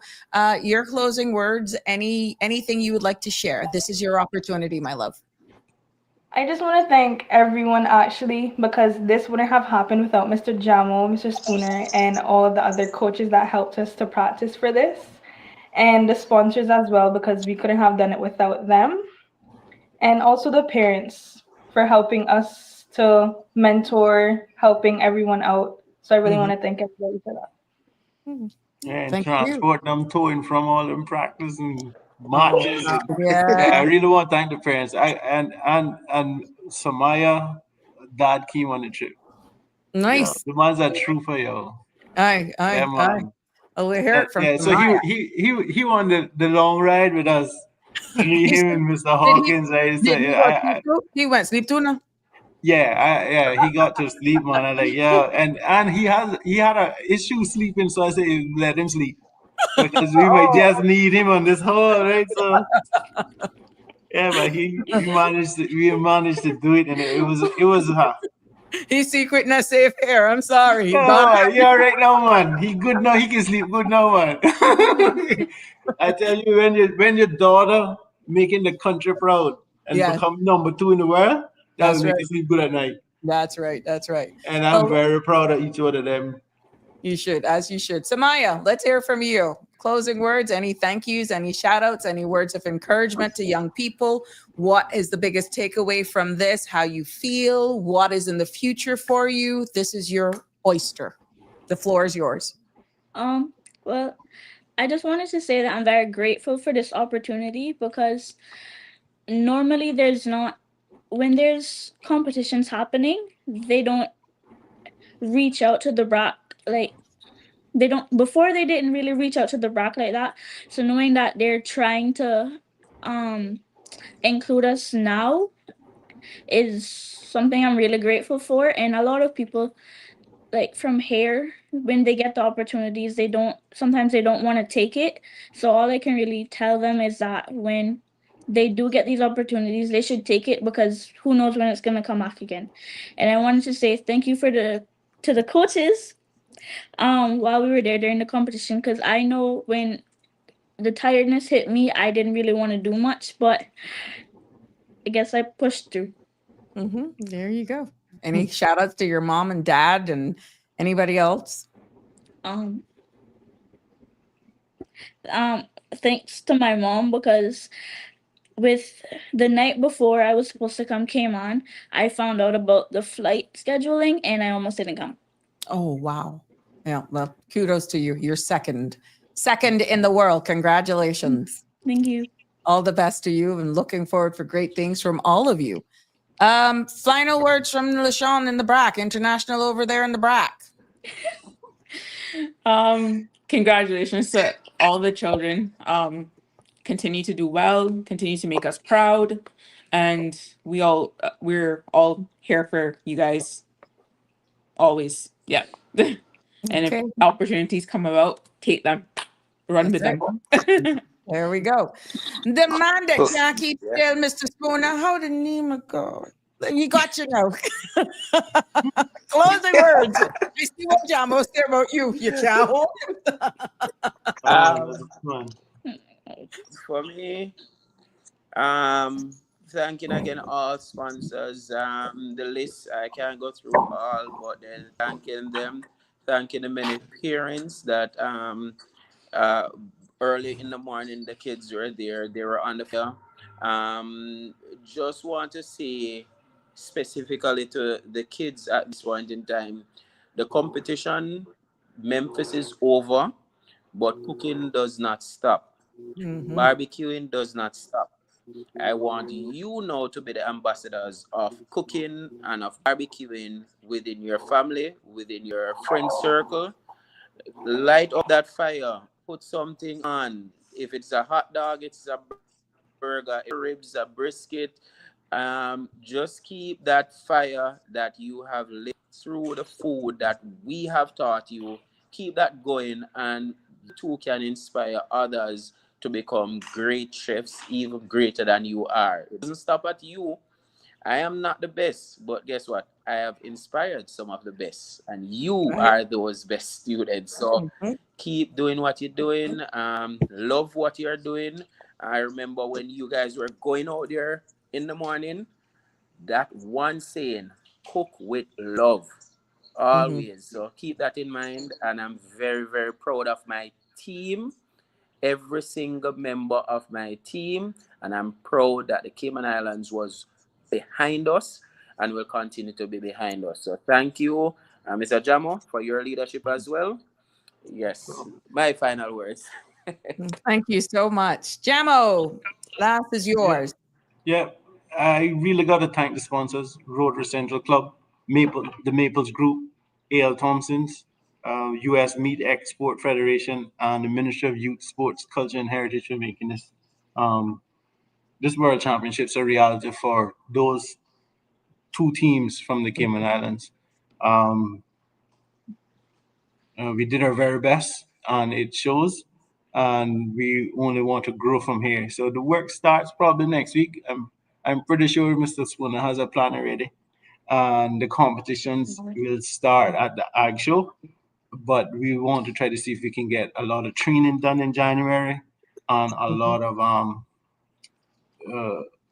Your closing words, anything you would like to share. This is your opportunity, my love. I just want to thank everyone actually, because this wouldn't have happened without Mr. Jamo, Mr. Spooner, and all of the other coaches that helped us to practice for this, and the sponsors as well, because we couldn't have done it without them. And also the parents for helping us to mentor, helping everyone out. So I really want to thank everybody for that. And Thank transport them to and from all them practice and Oh, matches. yeah. I really want to thank the parents. And Samaya, dad came on the trip. Nice. The man's are true for you. Aye. Man. Oh, we heard from So he won the long ride with us. Me, him, and Mr. Hawkins. He went sleep too now. He got to sleep, man. I like, and he had a issue sleeping, so I said let him sleep because we might just need him on this whole, right? So but we managed to do it, and it was He's secretness safe here. I'm sorry. He's yeah, right now, man. He good now. He can sleep good now, man. I tell you, when your daughter making the country proud and become number 2 in the world, that will make you sleep good at night. That's right. And I'm very proud of each one of them. You should, as you should. Samaya, let's hear from you. Closing words, any thank yous, any shout outs, any words of encouragement to young people. What is the biggest takeaway from this? How you feel? What is in the future for you? This is your oyster. The floor is yours. Well, I just wanted to say that I'm very grateful for this opportunity, because normally when there's competitions happening, they don't reach out to the BRAC before they didn't really reach out to the BRAC like that. So knowing that they're trying to include us now is something I'm really grateful for. And a lot of people from here, when they get the opportunities, sometimes they don't want to take it. So all I can really tell them is that when they do get these opportunities, they should take it, because who knows when it's going to come back again. And I wanted to say thank you to the coaches while we were there during the competition, because I know when the tiredness hit me, I didn't really want to do much, but I guess I pushed through. There you go. Any shout outs to your mom and dad and anybody else? Thanks to my mom, because with the night before I was supposed to come Cayman, I found out about the flight scheduling and I almost didn't come. Oh, wow. Yeah, well, kudos to you. You're second in the world. Congratulations. Thank you. All the best to you, and looking forward for great things from all of you. Final words from LaShawn in the BRAC, international over there in the BRAC. Congratulations to all the children. Continue to do well, continue to make us proud, and we're all here for you guys always. Yeah. And if opportunities come about, take them, run with them. There we go. The man that can't keep still, Mr. Spooner. How did Nima go? You got your note. Closing words. I see what Jamo's there about you. You can't hold For me, thanking again all sponsors. The list I can't go through all, but then thanking them, thanking the many parents that early in the morning the kids were there. They were on the field. Just want to say specifically to the kids at this point in time, the competition, Memphis is over. but cooking does not stop. Barbecuing does not stop. I want you now to be the ambassadors of cooking and of barbecuing within your family, within your friend circle. Light up that fire, put something on. If it's a hot dog, it's a burger, if it's a ribs, a brisket. Just keep that fire that you have lit through the food that we have taught you. Keep that going, and you too can inspire others to become great chefs, even greater than you are. It doesn't stop at you. I am not the best, but guess what? I have inspired some of the best, and you Right. are those best students. So keep doing what you're doing. Love what you're doing. I remember when you guys were going out there in the morning, that one saying, cook with love, always. So keep that in mind. And I'm very, very proud of my team, every single member of my team, and I'm proud that the Cayman Islands was behind us and will continue to be behind us. So thank you, Mr. Jamo, for your leadership as well. Yes, my final words. Thank you so much. Jamo, last is yours. Yeah, I really got to thank the sponsors: Rotary Central Club, the Maples Group, A.L. Thompson's, U.S. Meat Export Federation, and the Ministry of Youth, Sports, Culture, and Heritage for making um, this World Championships a reality for those two teams from the Cayman Islands. Um, we did our very best, and it shows. And we only want to grow from here. So the work starts probably next week. I'm pretty sure Mr. Spooner has a plan already. And the competitions will start at the Ag Show, but we want to try to see if we can get a lot of training done in January and a lot of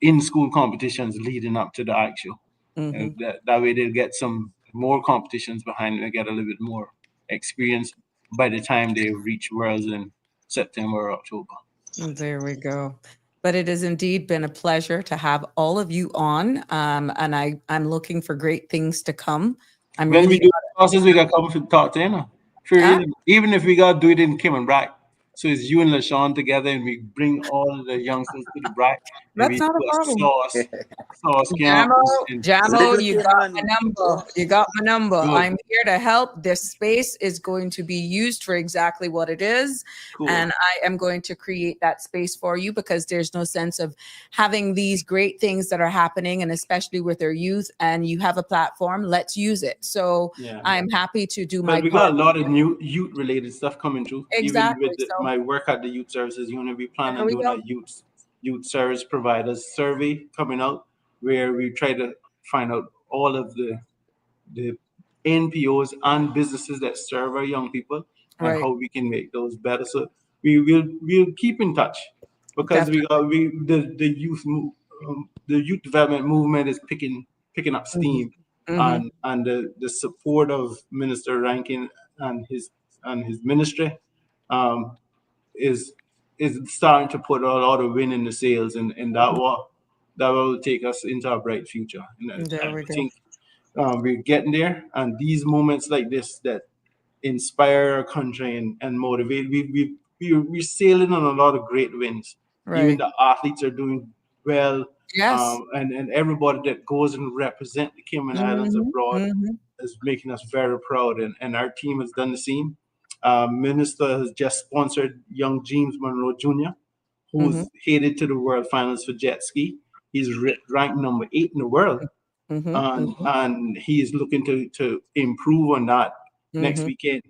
in-school competitions leading up to the Ag Show. That way they'll get some more competitions behind them and get a little bit more experience by the time they reach Worlds in September or October. There we go. But it has indeed been a pleasure to have all of you on, and I'm looking for great things to come. I'm When really we do the process, we got come to talk to you. Even if we got to do it in Cayman Brack. So it's you and LaShawn together, and we bring all the youngsters to the Brack, and That's we not a do a problem. sauce campus. Jamo, you got my number. You got my number. Good. I'm here to help. This space is going to be used for exactly what it is. Cool. And I am going to create that space for you, because there's no sense of having these great things that are happening, and especially with our youth, and you have a platform, let's use it. So I'm happy to do my But we got a lot of new youth-related stuff coming through. Exactly. Even with my work at the Youth Services Unit, we plan on doing a youth service providers survey coming out, where we try to find out all of the NPOs and businesses that serve our young people and how we can make those better. So we'll keep in touch, because the youth development movement is picking up steam, and the support of Minister Rankin and his ministry is starting to put a lot of wind in the sails, and that will take us into a bright future. And I think we're getting there, and these moments like this that inspire our country and motivate. We're sailing on a lot of great winds. Even the athletes are doing well. And everybody that goes and represent the Cayman Islands abroad is making us very proud, and our team has done the same. Minister has just sponsored young James Monroe Jr., who's headed to the World Finals for jet ski. He's ranked number 8 in the world, and he is looking to improve on that next weekend.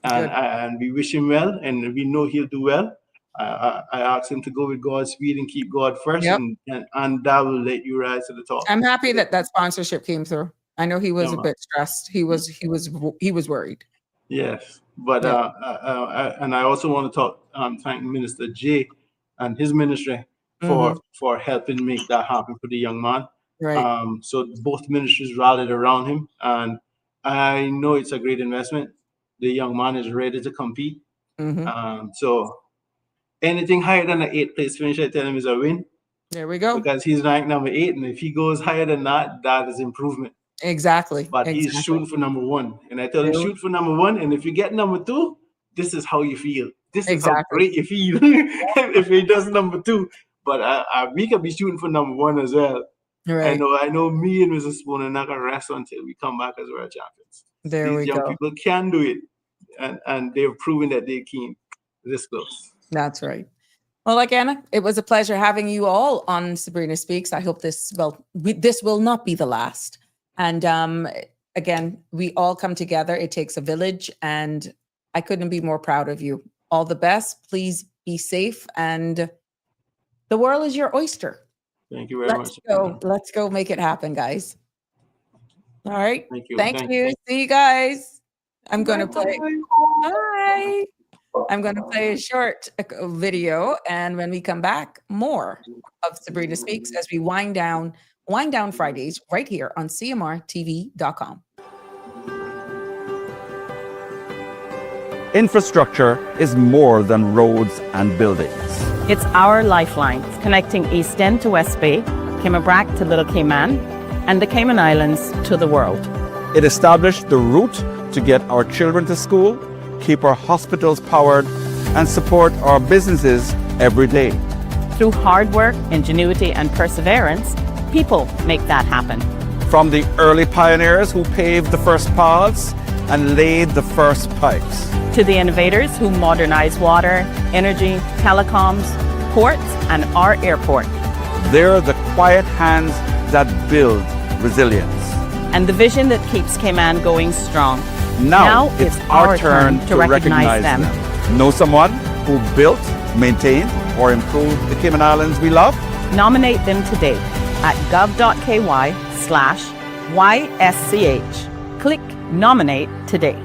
And we wish him well, and we know he'll do well. I asked him to go with God's speed and keep God first, and that will let you rise to the top. I'm happy that sponsorship came through. I know he was a bit stressed. He was worried. Yes, but and I also want to thank Minister Jay and his ministry for helping make that happen for the young man. So both ministries rallied around him, and I know it's a great investment. The young man is ready to compete. So anything higher than the 8th place finish, I tell him, is a win. There we go. Because he's ranked number 8, and if he goes higher than that, that is improvement. Exactly. But he's shooting for number 1, and I tell him, shoot for number 1, and if you get number 2, this is how you feel. This is how Exactly. great you feel if he does number two. But we could be shooting for number one as well. Right. I know me and Mrs. Spoon are not gonna rest until we come back as world champions. There These we young go. people can do it, and they've proven that they can. This close. That's right. Well, again, it was a pleasure having you all on Sabrina Speaks. I hope this will not be the last. And again, we all come together. It takes a village, and I couldn't be more proud of you. All the best. Please be safe, and the world is your oyster. Thank you very much. Let's go make it happen, guys. All right. Thank you. Thank you. See you guys. I'm going to play. Bye. I'm going to play a short video, and when we come back, more of Sabrina Speaks as we wind down Fridays right here on CMRTV.com. Infrastructure is more than roads and buildings. It's our lifeline, connecting East End to West Bay, Cayman to Little Cayman, and the Cayman Islands to the world. It established the route to get our children to school, keep our hospitals powered, and support our businesses every day. Through hard work, ingenuity, and perseverance, people make that happen. From the early pioneers who paved the first paths and laid the first pipes, to the innovators who modernize water, energy, telecoms, ports, and our airport. they're the quiet hands that build resilience. And the vision that keeps Cayman going strong. Now it's our turn to recognize them. Know someone who built, maintained, or improved the Cayman Islands we love? Nominate them today at gov.ky/YSCH. Click Nominate today.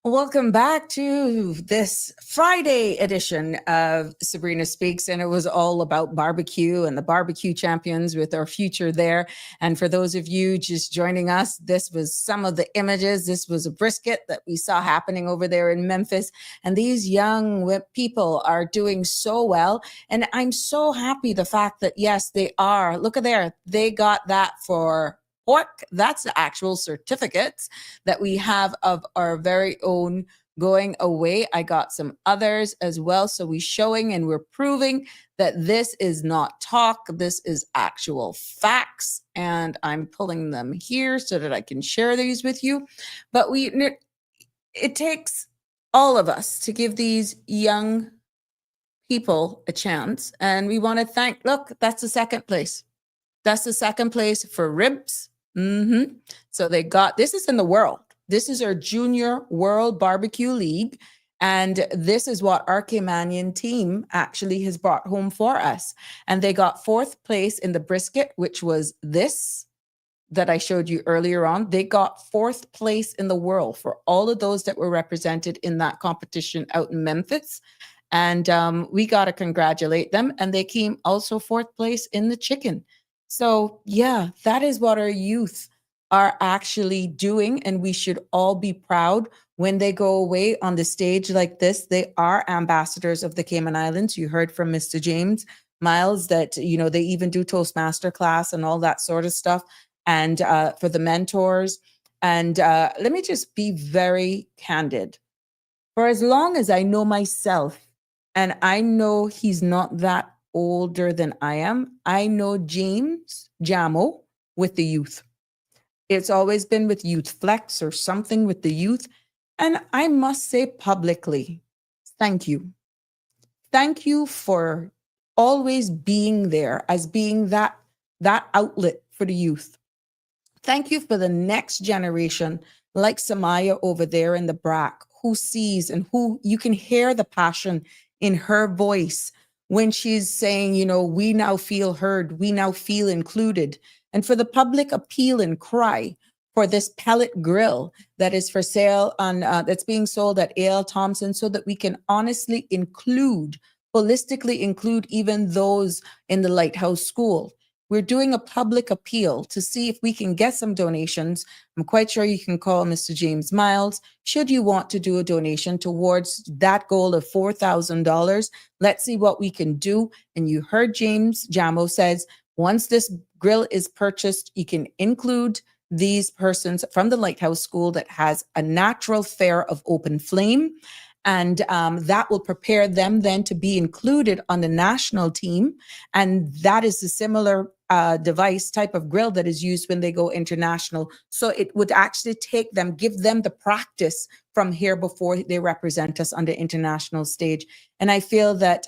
Welcome back to this Friday edition of Sabrina Speaks, and it was all about barbecue and the barbecue champions with our future there. And for those of you just joining us, this was some of the images. This was a brisket that we saw happening over there in Memphis, and these young people are doing so well. And I'm so happy the fact that, yes, they are. Look at there. They got that for pork. That's the actual certificates that we have of our very own going away. I got some others as well. So we're showing and we're proving that this is not talk. This is actual facts. And I'm pulling them here so that I can share these with you. But it takes all of us to give these young people a chance. And we want to thank, look, that's the second place. That's the second place for ribs. So they got, this is in the world. This is our Junior World Barbecue League. And this is what our Caymanian team actually has brought home for us. And they got fourth place in the brisket, which was this that I showed you earlier on. They got fourth place in the world for all of those that were represented in that competition out in Memphis. And we got to congratulate them. And they came also fourth place in the chicken. So yeah, that is what our youth are actually doing. And we should all be proud when they go away on the stage like this. They are ambassadors of the Cayman Islands. You heard from Mr. James Miles that, you know, they even do Toastmaster class and all that sort of stuff. And for the mentors. And let me just be very candid. For as long as I know myself, and I know he's not that older than I am, I know James Jamo with the youth. It's always been with Youth Flex or something with the youth. And I must say publicly, thank you. Thank you for always being there as being that outlet for the youth. Thank you for the next generation, like Samaya over there in the BRAC, who sees and who you can hear the passion in her voice when she's saying, you know, we now feel heard, we now feel included. And for the public appeal and cry for this pellet grill that is for sale on, that's being sold at A.L. Thompson, so that we can honestly include, holistically include even those in the Lighthouse School. We're doing a public appeal to see if we can get some donations. I'm quite sure you can call Mr. James Miles should you want to do a donation towards that goal of $4,000. Let's see what we can do. And you heard James Jamo says, once this grill is purchased, you can include these persons from the Lighthouse School that has a natural fare of open flame. And that will prepare them then to be included on the national team. And that is a similar device type of grill that is used when they go international. So it would actually take them, give them the practice from here before they represent us on the international stage. And I feel that,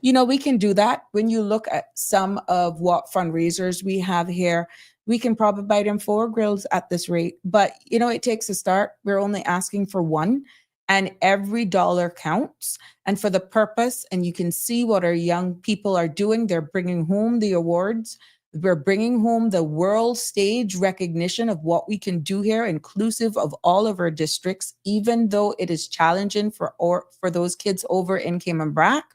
we can do that. When you look at some of what fundraisers we have here, we can probably buy them 4 grills at this rate. But, it takes a start. We're only asking for 1. And every dollar counts. And for the purpose, and you can see what our young people are doing. They're bringing home the awards. We're bringing home the world stage recognition of what we can do here, inclusive of all of our districts, even though it is challenging for those kids over in Cayman Brac.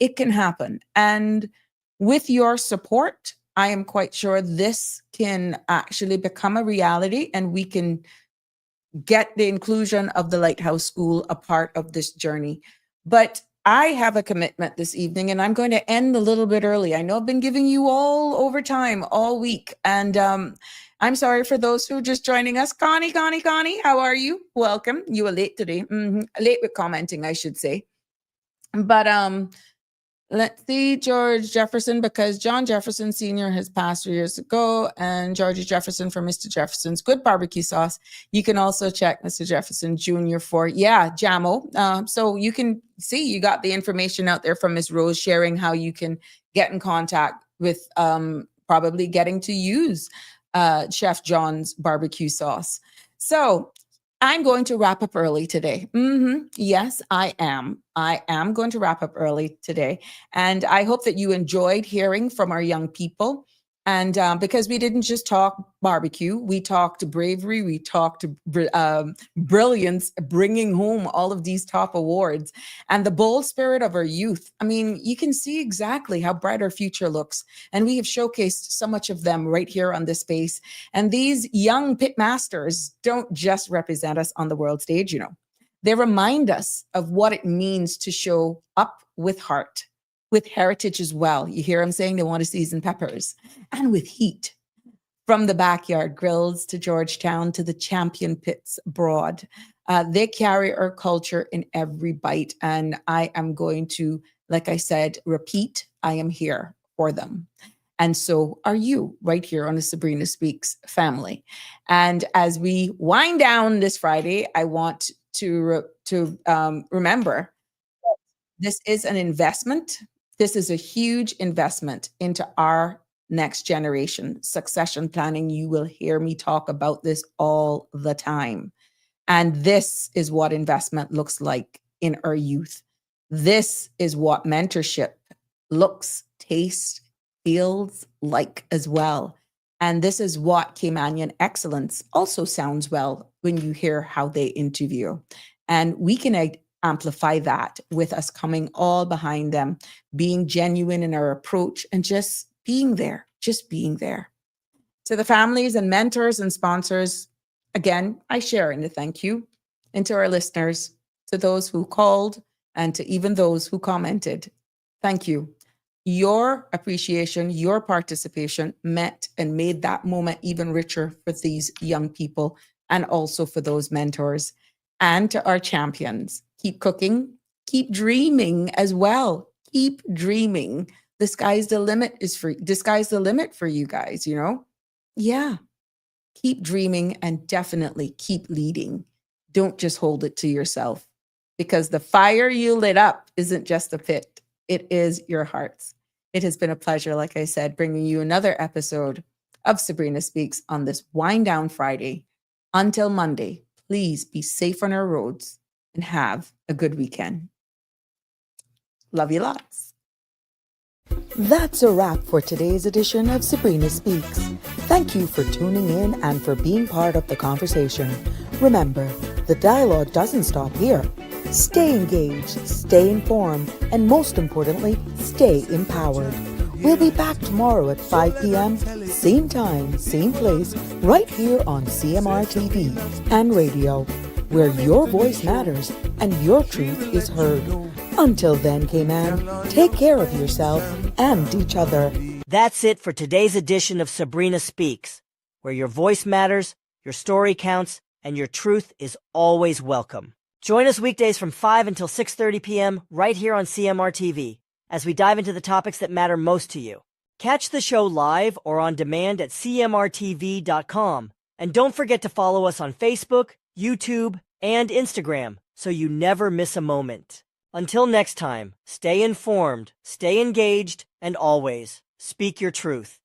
It can happen. And with your support, I am quite sure this can actually become a reality, and we can get the inclusion of the Lighthouse School a part of this journey. But I have a commitment this evening, and I'm going to end a little bit early. I know I've been giving you all overtime all week, and I'm sorry for those who are just joining us. Connie, how are you? Welcome. You were late today. Late with commenting, I should say. But let's see, George Jefferson, because John Jefferson Sr. has passed years ago, and Georgie Jefferson for Mr. Jefferson's good barbecue sauce. You can also check Mr. Jefferson Jr. for, Jamo. So you can see you got the information out there from Ms. Rose sharing how you can get in contact with probably getting to use Chef John's barbecue sauce. So I'm going to wrap up early today. Yes, I am. I am going to wrap up early today. And I hope that you enjoyed hearing from our young people. And because we didn't just talk barbecue, we talked bravery, we talked brilliance, bringing home all of these top awards, and the bold spirit of our youth. I mean, you can see exactly how bright our future looks. And we have showcased so much of them right here on this space. And these young pit masters don't just represent us on the world stage, They remind us of what it means to show up with heart, with heritage as well. You hear them saying they want to season peppers, and with heat. From the backyard grills to Georgetown to the champion pits abroad. They carry our culture in every bite. And I am going to, like I said, repeat, I am here for them. And so are you right here on the Sabrina Speaks family. And as we wind down this Friday, I want to remember this is an investment. This is a huge investment into our next generation. Succession planning, you will hear me talk about this all the time. And this is what investment looks like in our youth. This is what mentorship looks, tastes, feels like as well. And this is what Caymanian excellence also sounds well when you hear how they interview. And we can amplify that with us coming all behind them, being genuine in our approach and just being there. To the families and mentors and sponsors, again, I share in the thank you. And to our listeners, to those who called and to even those who commented, thank you. Your appreciation, your participation met and made that moment even richer for these young people and also for those mentors. And to our champions, keep cooking, keep dreaming as well. Keep dreaming. The sky's the limit for you guys, Yeah. Keep dreaming and definitely keep leading. Don't just hold it to yourself, because the fire you lit up isn't just a pit. It is your hearts. It has been a pleasure, like I said, bringing you another episode of Sabrina Speaks on this Wind Down Friday. Until Monday, please be safe on our roads and have a good weekend. Love you lots. That's a wrap for today's edition of Sabrina Speaks. Thank you for tuning in and for being part of the conversation. Remember, the dialogue doesn't stop here. Stay engaged, stay informed, and most importantly, stay empowered. We'll be back tomorrow at 5 p.m., same time, same place, right here on CMR TV and radio, where your voice matters and your truth is heard. Until then, Cayman, take care of yourself and each other. That's it for today's edition of Sabrina Speaks, where where your voice matters, your story counts, and your truth is always welcome. Join us weekdays from 5 until 6:30 p.m. right here on CMR TV as we dive into the topics that matter most to you. Catch the show live or on demand at cmrtv.com. And don't forget to follow us on Facebook, YouTube, and Instagram so you never miss a moment. Until next time, stay informed, stay engaged, and always speak your truth.